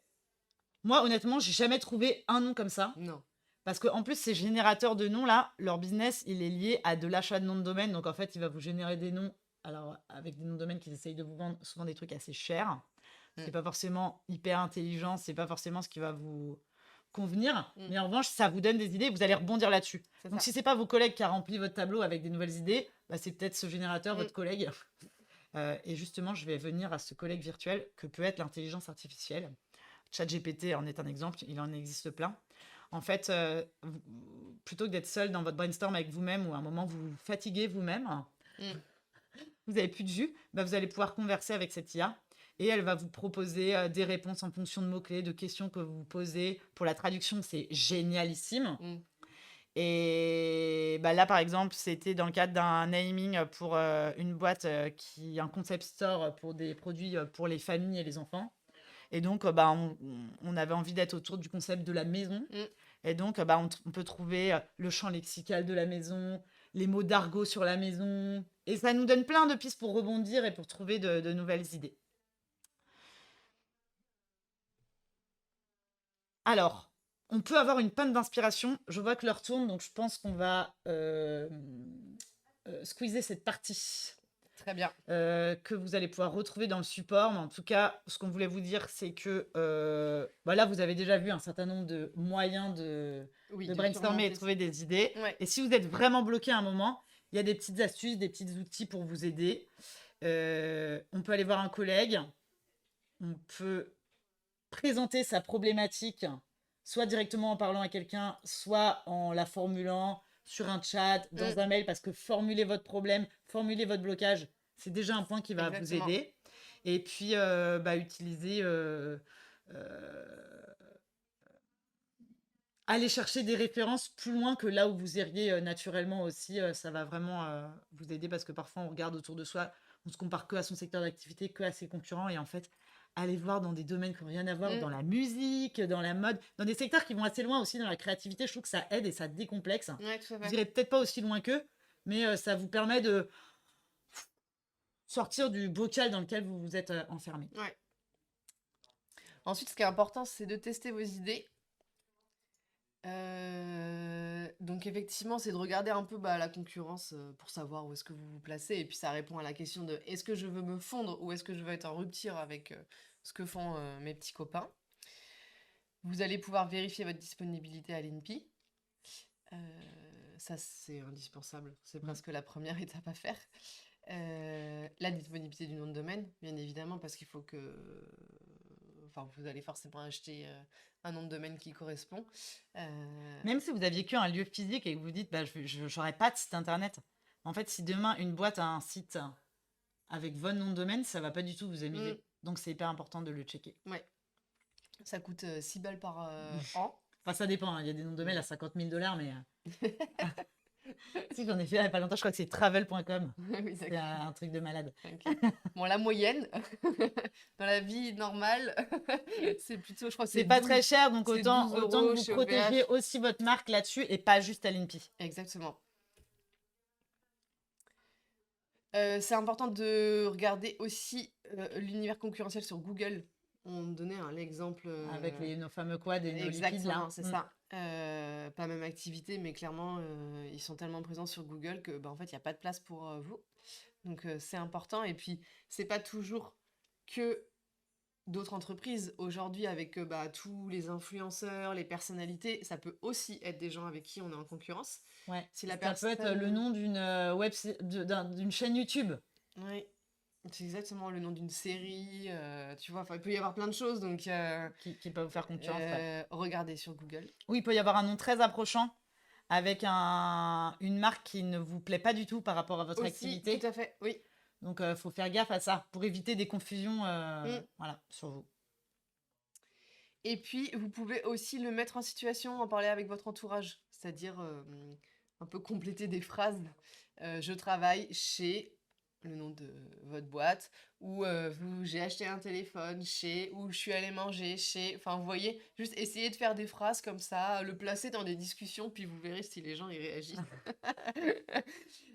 Moi, honnêtement, j'ai jamais trouvé un nom comme ça. Non. Parce qu'en plus, ces générateurs de noms, là, leur business, il est lié à de l'achat de noms de domaine. Donc, en fait, il va vous générer des noms, alors avec des noms de domaine qu'ils essayent de vous vendre, souvent des trucs assez chers. C'est pas forcément hyper intelligent, c'est pas forcément ce qui va vous convenir. Mais en revanche, ça vous donne des idées, vous allez rebondir là-dessus. C'est Donc, ça. si c'est pas vos collègues qui a rempli votre tableau avec des nouvelles idées, bah, c'est peut-être ce générateur, votre collègue. Et justement, je vais venir à ce collègue virtuel que peut être l'intelligence artificielle. ChatGPT en est un exemple, il en existe plein. En fait, plutôt que d'être seul dans votre brainstorm avec vous-même ou à un moment vous vous fatiguez vous-même, vous n'avez plus de jus, bah, vous allez pouvoir converser avec cette IA et elle va vous proposer des réponses en fonction de mots-clés, de questions que vous vous posez. Pour la traduction, c'est génialissime. Et bah là, par exemple, c'était dans le cadre d'un naming pour une boîte qui un concept store pour des produits pour les familles et les enfants. Et donc, bah, on avait envie d'être autour du concept de la maison. Et donc, bah, on peut trouver le champ lexical de la maison, les mots d'argot sur la maison. Et ça nous donne plein de pistes pour rebondir et pour trouver de nouvelles idées. Alors, on peut avoir une panne d'inspiration. Je vois que l'heure tourne, donc je pense qu'on va squeezer cette partie. Très bien. Que vous allez pouvoir retrouver dans le support. Mais en tout cas, ce qu'on voulait vous dire, c'est que bah là, vous avez déjà vu un certain nombre de moyens de brainstormer et trouver des idées. Ouais. Et si vous êtes vraiment bloqué à un moment, il y a des petites astuces, des petits outils pour vous aider. On peut aller voir un collègue. On peut présenter sa problématique, soit directement en parlant à quelqu'un, soit en la formulant sur un chat, dans un mail, parce que formuler votre problème, formuler votre blocage, c'est déjà un point qui va vous aider. Et puis, bah, utiliser... aller chercher des références plus loin que là où vous iriez naturellement aussi, ça va vraiment vous aider parce que parfois on regarde autour de soi, on se compare que à son secteur d'activité, que à ses concurrents et en fait, aller voir dans des domaines qui n'ont rien à voir, dans la musique, dans la mode, dans des secteurs qui vont assez loin aussi dans la créativité, je trouve que ça aide et ça décomplexe. Ouais, tout à fait. Vous irez peut-être pas aussi loin qu'eux, mais ça vous permet de sortir du bocal dans lequel vous vous êtes enfermé. Ouais. Ensuite, ce qui est important, c'est de tester vos idées. Donc effectivement, c'est de regarder un peu la concurrence pour savoir où est-ce que vous vous placez. Et puis ça répond à la question de est-ce que je veux me fondre ou est-ce que je veux être en rupture avec ce que font mes petits copains. Vous allez pouvoir vérifier votre disponibilité à l'INPI. Ça, c'est indispensable. C'est presque la première étape à faire. La disponibilité du nom de domaine, bien évidemment, parce qu'il faut que... Enfin, vous allez forcément acheter un nom de domaine qui correspond. Même si vous aviez qu'un lieu physique et que vous dites, bah, je n'aurai pas de site internet. En fait, si demain, une boîte a un site avec votre nom de domaine, ça va pas du tout vous amuser. Donc, c'est hyper important de le checker. Ouais. Ça coûte 6 balles par an. Enfin, ça dépend. Hein. Il y a des noms de domaine à 50 000 $, mais... Si, j'en ai fait il n'y a pas longtemps. Je crois que c'est travel.com. Oui, c'est un truc de malade. Okay. Bon, la moyenne, dans la vie normale, c'est plutôt, je crois, c'est pas très cher, donc autant que vous protégez aussi votre marque là-dessus et pas juste à l'INPI. Exactement. C'est important de regarder aussi l'univers concurrentiel sur Google. On donnait l'exemple... Avec nos fameux quads et nos liquides, là. C'est ça. Pas même activité, mais clairement, ils sont tellement présents sur Google que, en fait, il n'y a pas de place pour vous. Donc, c'est important. Et puis, c'est pas toujours que d'autres entreprises. Aujourd'hui, avec tous les influenceurs, les personnalités, ça peut aussi être des gens avec qui on est en concurrence. Ouais. Si ça peut être le nom d'une chaîne YouTube. Oui. C'est exactement le nom d'une série, tu vois, il peut y avoir plein de choses donc, qui peuvent vous faire concurrence. Regardez sur Google. Oui, il peut y avoir un nom très approchant avec une marque qui ne vous plaît pas du tout par rapport à votre activité. Tout à fait, oui. Donc, il faut faire gaffe à ça pour éviter des confusions voilà, sur vous. Et puis, vous pouvez aussi le mettre en situation, en parler avec votre entourage, c'est-à-dire un peu compléter des phrases. Je travaille chez... le nom de votre boîte, ou j'ai acheté un téléphone chez, ou je suis allée manger chez. Enfin, vous voyez, juste essayer de faire des phrases comme ça, le placer dans des discussions, puis vous verrez si les gens y réagissent.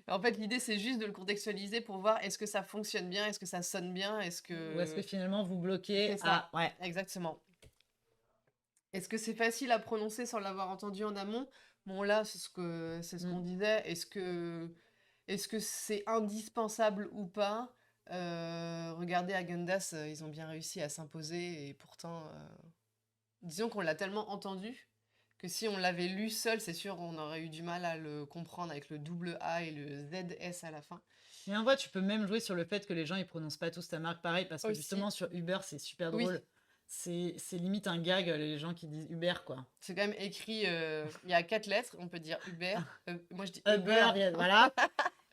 En fait, l'idée, c'est juste de le contextualiser pour voir est-ce que ça fonctionne bien, est-ce que ça sonne bien, est-ce Ou est-ce que que... finalement vous bloquez C'est ça, ouais. exactement. Est-ce que c'est facile à prononcer sans l'avoir entendu en amont? Bon, là, c'est ce qu'on disait. Est-ce que c'est indispensable ou pas? Regardez Häagen-Dazs, ils ont bien réussi à s'imposer et pourtant, disons qu'on l'a tellement entendu que si on l'avait lu seul, c'est sûr, on aurait eu du mal à le comprendre avec le double A et le ZS à la fin. Et en vrai, tu peux même jouer sur le fait que les gens ils prononcent pas tous ta marque pareil parce que Aussi, justement sur Uber c'est super oui, drôle. C'est limite un gag les gens qui disent Uber quoi. c'est quand même écrit, il y a 4 lettres, on peut dire Uber. Moi, je dis Uber, Uber. voilà.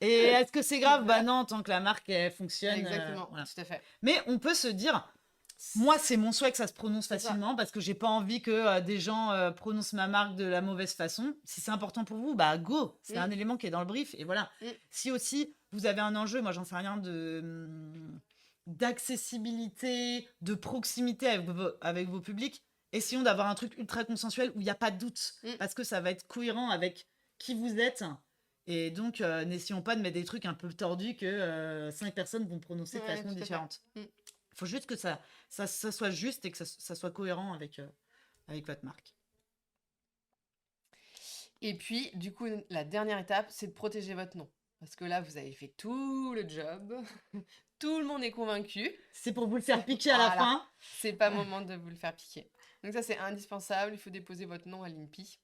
Et est-ce que c'est grave? Bah non, tant que la marque elle fonctionne. Exactement, Voilà. tout à fait. Mais on peut se dire, moi c'est mon souhait que ça se prononce C'est ça. facilement parce que j'ai pas envie que des gens prononcent ma marque de la mauvaise façon. Si c'est important pour vous, bah go, c'est un élément qui est dans le brief et voilà. Si aussi vous avez un enjeu, moi j'en sais rien d'accessibilité, de proximité avec vos publics, essayons d'avoir un truc ultra consensuel où il n'y a pas de doute parce que ça va être cohérent avec qui vous êtes. Et donc, n'essayons pas de mettre des trucs un peu tordus que 5 personnes vont prononcer de Ouais, façon tout à fait. différente. Il faut juste que ça soit juste et que ça soit cohérent avec votre marque. Et puis, du coup, la dernière étape, c'est de protéger votre nom. Parce que là, vous avez fait tout le job. Tout le monde est convaincu. C'est pour vous le faire piquer à la Voilà. fin. C'est pas moment de vous le faire piquer. Donc ça, c'est indispensable. Il faut déposer votre nom à l'INPI.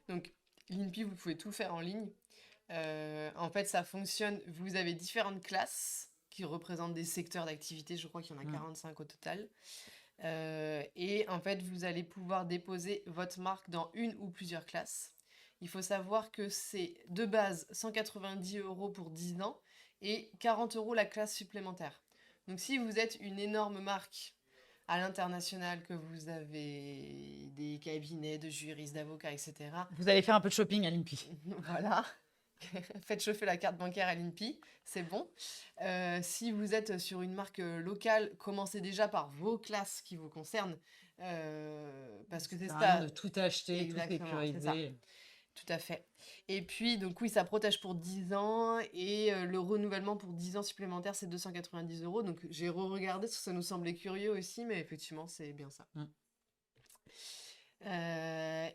Donc, l'INPI, vous pouvez tout faire en ligne. En fait, ça fonctionne. Vous avez différentes classes qui représentent des secteurs d'activité. Je crois qu'il y en a 45 au total. Et en fait, vous allez pouvoir déposer votre marque dans une ou plusieurs classes. Il faut savoir que c'est de base 190 € pour 10 ans et 40 € la classe supplémentaire. Donc si vous êtes une énorme marque à l'international, que vous avez des cabinets de juristes, d'avocats, etc. Vous allez faire un peu de shopping à l'INPI. Voilà. Faites chauffer la carte bancaire à l'INPI, c'est bon. Si vous êtes sur une marque locale, commencez déjà par vos classes qui vous concernent. Parce que c'est ça. De tout acheter, Exactement, tout sécuriser. Tout à fait. Et puis, donc oui, ça protège pour 10 ans et le renouvellement pour 10 ans supplémentaires, c'est 290 €. Donc j'ai re-regardé parce que ça nous semblait curieux aussi, mais effectivement, c'est bien ça.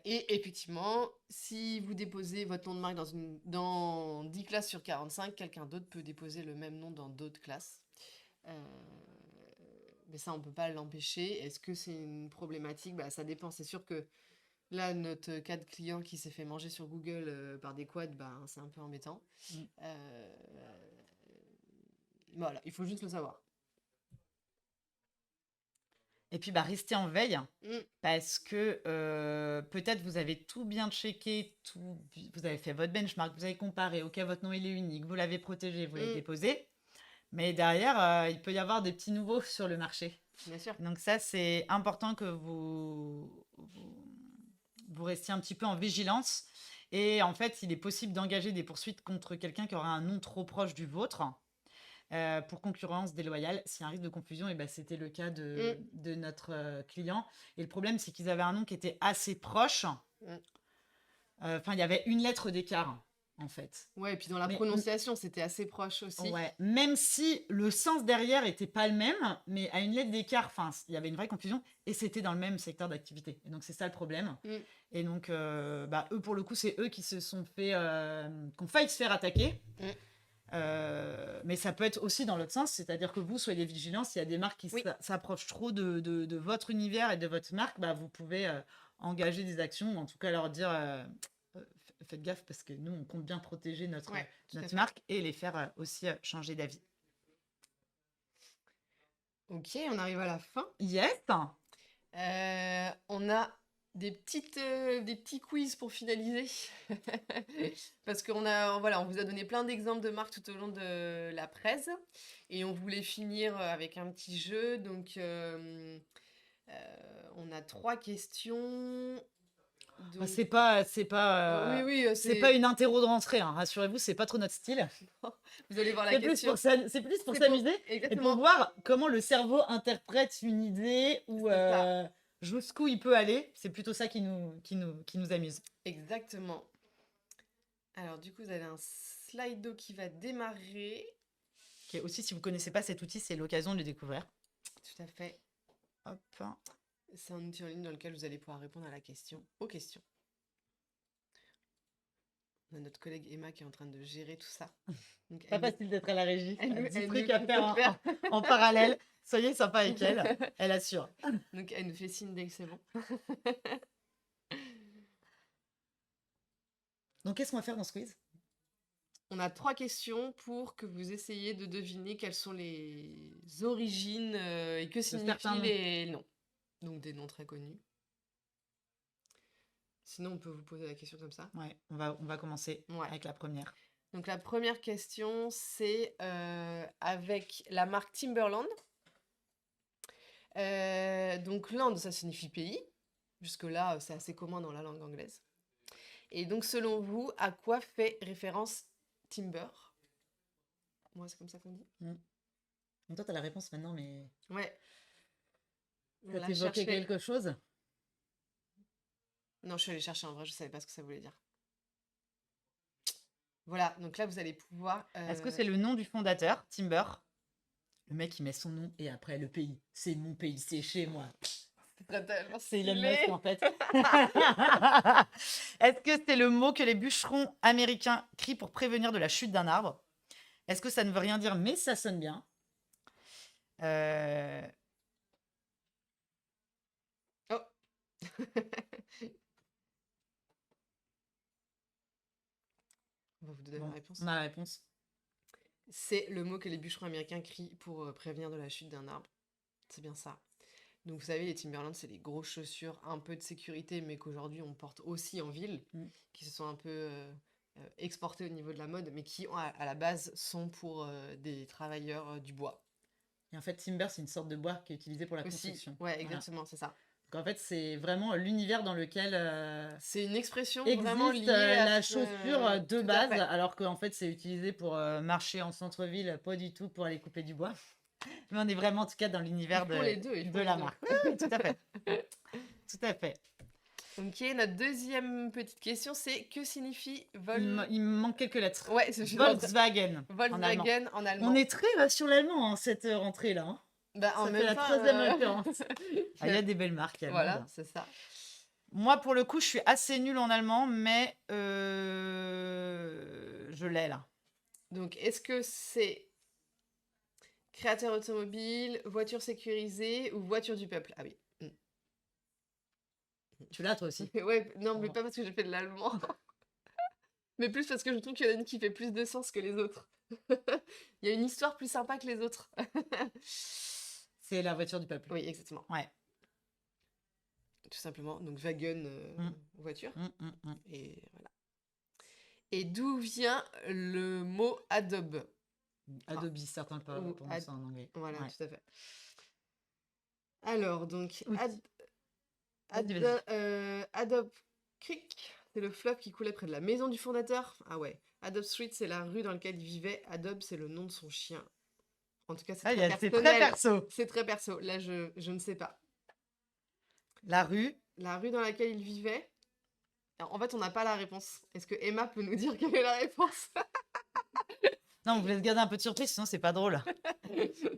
Et effectivement, si vous déposez votre nom de marque dans 10 classes sur 45, quelqu'un d'autre peut déposer le même nom dans d'autres classes. Mais ça, on ne peut pas l'empêcher. Est-ce que c'est une problématique? Bah, ça dépend. C'est sûr que là, notre cas de client qui s'est fait manger sur Google par des quads, bah, c'est un peu embêtant. Voilà, il faut juste le savoir. Et puis, bah, restez en veille parce que peut-être vous avez tout bien checké, vous avez fait votre benchmark, vous avez comparé, ok, votre nom il est unique, vous l'avez protégé, vous l'avez déposé. Mais derrière, il peut y avoir des petits nouveaux sur le marché. Bien sûr. Donc ça, c'est important que vous restiez un petit peu en vigilance. Et en fait, il est possible d'engager des poursuites contre quelqu'un qui aura un nom trop proche du vôtre. Pour concurrence déloyale, s'il y a un risque de confusion, et ben c'était le cas de notre client. Et le problème, c'est qu'ils avaient un nom qui était assez proche. Enfin, il y avait une lettre d'écart, en fait. Ouais, et puis dans la prononciation, c'était assez proche aussi. Ouais, même si le sens derrière était pas le même, mais à une lettre d'écart, enfin, il y avait une vraie confusion, et c'était dans le même secteur d'activité. Et donc, c'est ça le problème. Et donc, bah, eux, pour le coup, c'est eux qui se sont fait... qui ont failli se faire attaquer. Mais ça peut être aussi dans l'autre sens, c'est-à-dire que vous soyez vigilants, s'il y a des marques qui s'approchent trop de votre univers et de votre marque, bah, vous pouvez engager des actions, ou en tout cas leur dire faites gaffe parce que nous on compte bien protéger notre marque et les faire aussi changer d'avis. Ok, on arrive à la fin. Yes. On a des petits quiz pour finaliser. Parce qu'on on vous a donné plein d'exemples de marques tout au long de la presse. Et on voulait finir avec un petit jeu. Donc, on a 3 questions. Bah, Donc, c'est pas, oui, c'est pas une interro de rentrée, hein, rassurez-vous, c'est pas trop notre style. Vous allez voir la C'est plus question. c'est plus pour C'est s'amuser et pour exactement, voir comment le cerveau interprète une idée ou c'est ça, jusqu'où il peut aller. C'est plutôt ça qui nous amuse. exactement. Alors, du coup, vous avez un Slido qui va démarrer. Ok, aussi, si vous connaissez pas cet outil, c'est l'occasion de le découvrir. Tout à fait. Hop. C'est un outil en ligne dans lequel vous allez pouvoir répondre aux questions. On a notre collègue Emma qui est en train de gérer tout ça. Donc, Pas facile d'être à la régie. elle nous- 10 elle trucs nous à fait faire faire. en parallèle. Soyez sympa avec elle. Elle assure. Donc, elle nous fait signe dès que c'est bon. Donc, qu'est-ce qu'on va faire dans ce quiz? On a 3 questions pour que vous essayiez de deviner quelles sont les origines et que certains signifient noms. les noms. Donc, des noms très connus. Sinon, on peut vous poser la question comme ça. Ouais, on va commencer Ouais. avec la première. Donc, la première question, c'est avec la marque Timberland. Donc, land, ça signifie pays. Jusque-là, c'est assez commun dans la langue anglaise. Et donc, selon vous, à quoi fait référence Timber? Moi, c'est comme ça qu'on dit. Donc, toi, t'as la réponse maintenant, mais Ouais. ça La t'évoquait chercher. quelque chose? Non, je suis allée chercher en vrai, je savais pas ce que ça voulait dire. Voilà, donc là, vous allez pouvoir... Est-ce que c'est le nom du fondateur, Timber? Le mec, il met son nom et après le pays. C'est mon pays, c'est chez moi. C'est Elon Musk, en fait. Est-ce que c'est le mot que les bûcherons américains crient pour prévenir de la chute d'un arbre? Est-ce que ça ne veut rien dire, mais ça sonne bien? Oh. On va vous donner Bon, la réponse. on a la réponse. C'est le mot que les bûcherons américains crient pour prévenir de la chute d'un arbre. C'est bien ça. Donc vous savez, les Timberland, c'est les grosses chaussures un peu de sécurité, mais qu'aujourd'hui on porte aussi en ville, qui se sont un peu exportées au niveau de la mode, mais qui à la base sont pour des travailleurs du bois. Et en fait, timber, c'est une sorte de bois qui est utilisé pour la Aussi, construction. ouais, Voilà. exactement, c'est ça. Donc en fait, c'est vraiment l'univers dans lequel C'est une expression vraiment existe liée à la chaussure de tout à base, fait. alors qu'en fait, c'est utilisé pour marcher en centre-ville, pas du tout pour aller couper du bois. Mais on est vraiment, en tout cas, dans l'univers Ils font les deux, de la marque. Oui, tout à fait. Tout à fait. Ok, notre deuxième petite question, c'est que signifie Il me manque quelques lettres. Ouais, c'est Volkswagen. Volkswagen en allemand. On est très sur l'allemand, hein, cette rentrée-là. Hein. Bah, en Ça même fait la temps, troisième référence. Il y a des belles marques allemandes. Voilà, c'est ça. Moi, pour le coup, je suis assez nulle en allemand, mais je l'ai là. Donc, est-ce que c'est créateur automobile, voiture sécurisée ou voiture du peuple? Ah oui. Tu l'as toi aussi? Ouais, non, mais Oh. pas parce que j'ai fait de l'allemand. Mais plus parce que je trouve qu'il y en a une qui fait plus de sens que les autres. Il y a une histoire plus sympa que les autres. C'est la voiture du peuple. Oui, exactement. Ouais. Tout simplement. Donc, wagon, voiture. Et voilà. Et d'où vient le mot Adobe? Adobe, certains le prononcent en anglais. Voilà, Ouais. tout à fait. Alors, donc, Adobe Creek, c'est le fleuve qui coulait près de la maison du fondateur. Ah ouais. Adobe Street, c'est la rue dans laquelle il vivait. Adobe, c'est le nom de son chien. En tout cas, c'est très personnel. très perso. C'est très perso. Là, je ne sais pas. La rue. La rue dans laquelle il vivait. Alors, en fait, on n'a pas la réponse. Est-ce que Emma peut nous dire quelle est la réponse? Non, vous voulez se garder un peu de surprise, sinon c'est pas drôle.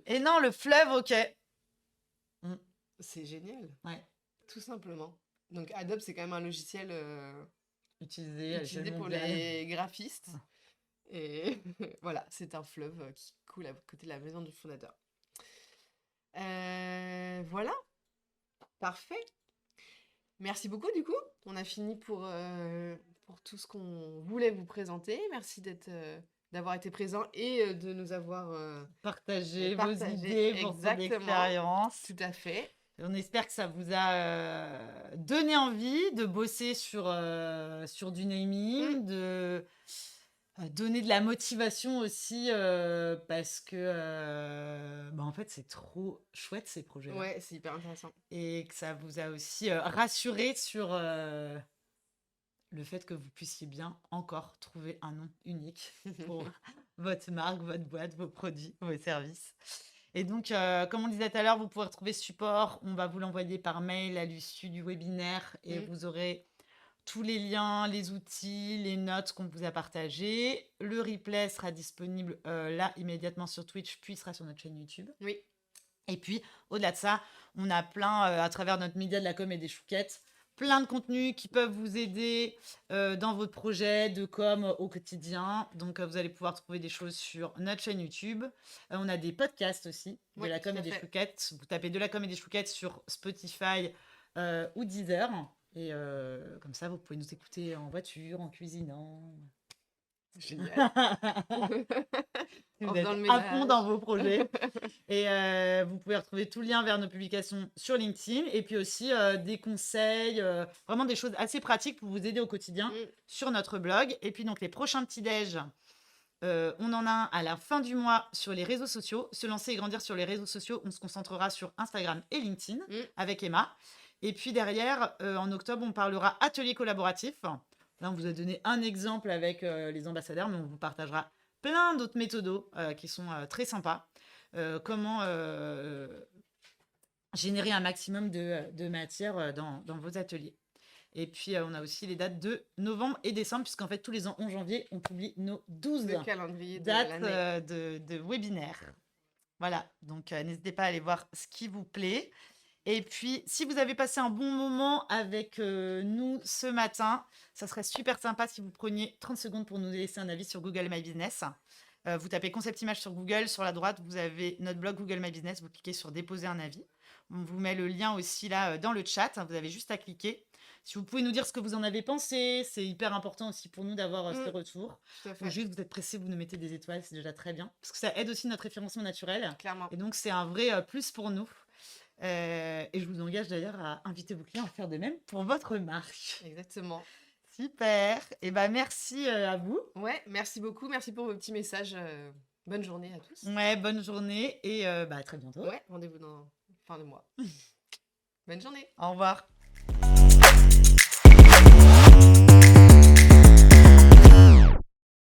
Et non, le fleuve, ok. C'est génial. Ouais. Tout simplement. Donc Adobe, c'est quand même un logiciel utilisé pour les graphistes. Et voilà, c'est un fleuve qui coule à côté de la maison du fondateur. Voilà. Parfait. Merci beaucoup du coup. On a fini pour tout ce qu'on voulait vous présenter. Merci d'avoir été présent et de nous avoir partagé vos idées pour son expérience. Tout à fait. On espère que ça vous a donné envie de bosser sur du naming, de donner de la motivation aussi parce que en fait c'est trop chouette ces projets-là. Ouais, c'est hyper intéressant. Et que ça vous a aussi rassuré sur le fait que vous puissiez bien encore trouver un nom unique pour votre marque, votre boîte, vos produits, vos services. Et donc, comme on disait tout à l'heure, vous pouvez retrouver ce support. On va vous l'envoyer par mail à l'issue du webinaire et Mm. vous aurez tous les liens, les outils, les notes qu'on vous a partagées. Le replay sera disponible là immédiatement sur Twitch, puis sera sur notre chaîne YouTube. Oui. Et puis, au-delà de ça, on a plein, à travers notre média de la com et des chouquettes, plein de contenus qui peuvent vous aider dans votre projet de com au quotidien. Donc, vous allez pouvoir trouver des choses sur notre chaîne YouTube. On a des podcasts aussi, de Oui, la com tout et à des fait. chouquettes. Vous tapez de la com et des chouquettes sur Spotify ou Deezer. Et comme ça, vous pouvez nous écouter en voiture, en cuisinant. Génial. Si En vous êtes faisant le à fond dans ménage. vos projets. Et vous pouvez retrouver tout le lien vers nos publications sur LinkedIn. Et puis aussi des conseils, vraiment des choses assez pratiques pour vous aider au quotidien Mm. sur notre blog. Et puis donc les prochains petits-déj, on en a un à la fin du mois sur les réseaux sociaux. Se lancer et grandir sur les réseaux sociaux, on se concentrera sur Instagram et LinkedIn Mm. avec Emma. Et puis derrière, en octobre, on parlera atelier collaboratif. Là, on vous a donné un exemple avec les ambassadeurs, mais on vous partagera plein d'autres méthodos qui sont très sympas. Comment générer un maximum de matière dans vos ateliers. Et puis, on a aussi les dates de novembre et décembre, puisqu'en fait, tous les ans, en janvier, on publie nos 12 Le calendrier de dates l'année. de webinaires. Voilà, donc n'hésitez pas à aller voir ce qui vous plaît. Et puis, si vous avez passé un bon moment avec nous ce matin, ça serait super sympa si vous preniez 30 secondes pour nous laisser un avis sur Google My Business. Vous tapez Concept Image sur Google, sur la droite, vous avez notre blog Google My Business, vous cliquez sur Déposer un avis. On vous met le lien aussi là dans le chat, vous avez juste à cliquer. Si vous pouvez nous dire ce que vous en avez pensé, c'est hyper important aussi pour nous d'avoir ces retours. Tout à Ou fait. juste vous êtes pressé, vous nous mettez des étoiles, c'est déjà très bien. Parce que ça aide aussi notre référencement naturel. Clairement. Et donc, c'est un vrai plus pour nous. Et je vous engage d'ailleurs à inviter vos clients à faire de même pour votre marque. Exactement. Super. Et ben merci à vous. Ouais, merci beaucoup. Merci pour vos petits messages. Bonne journée à tous. Ouais, bonne journée et à très bientôt. Ouais, rendez-vous dans fin de mois. Bonne journée. Au revoir.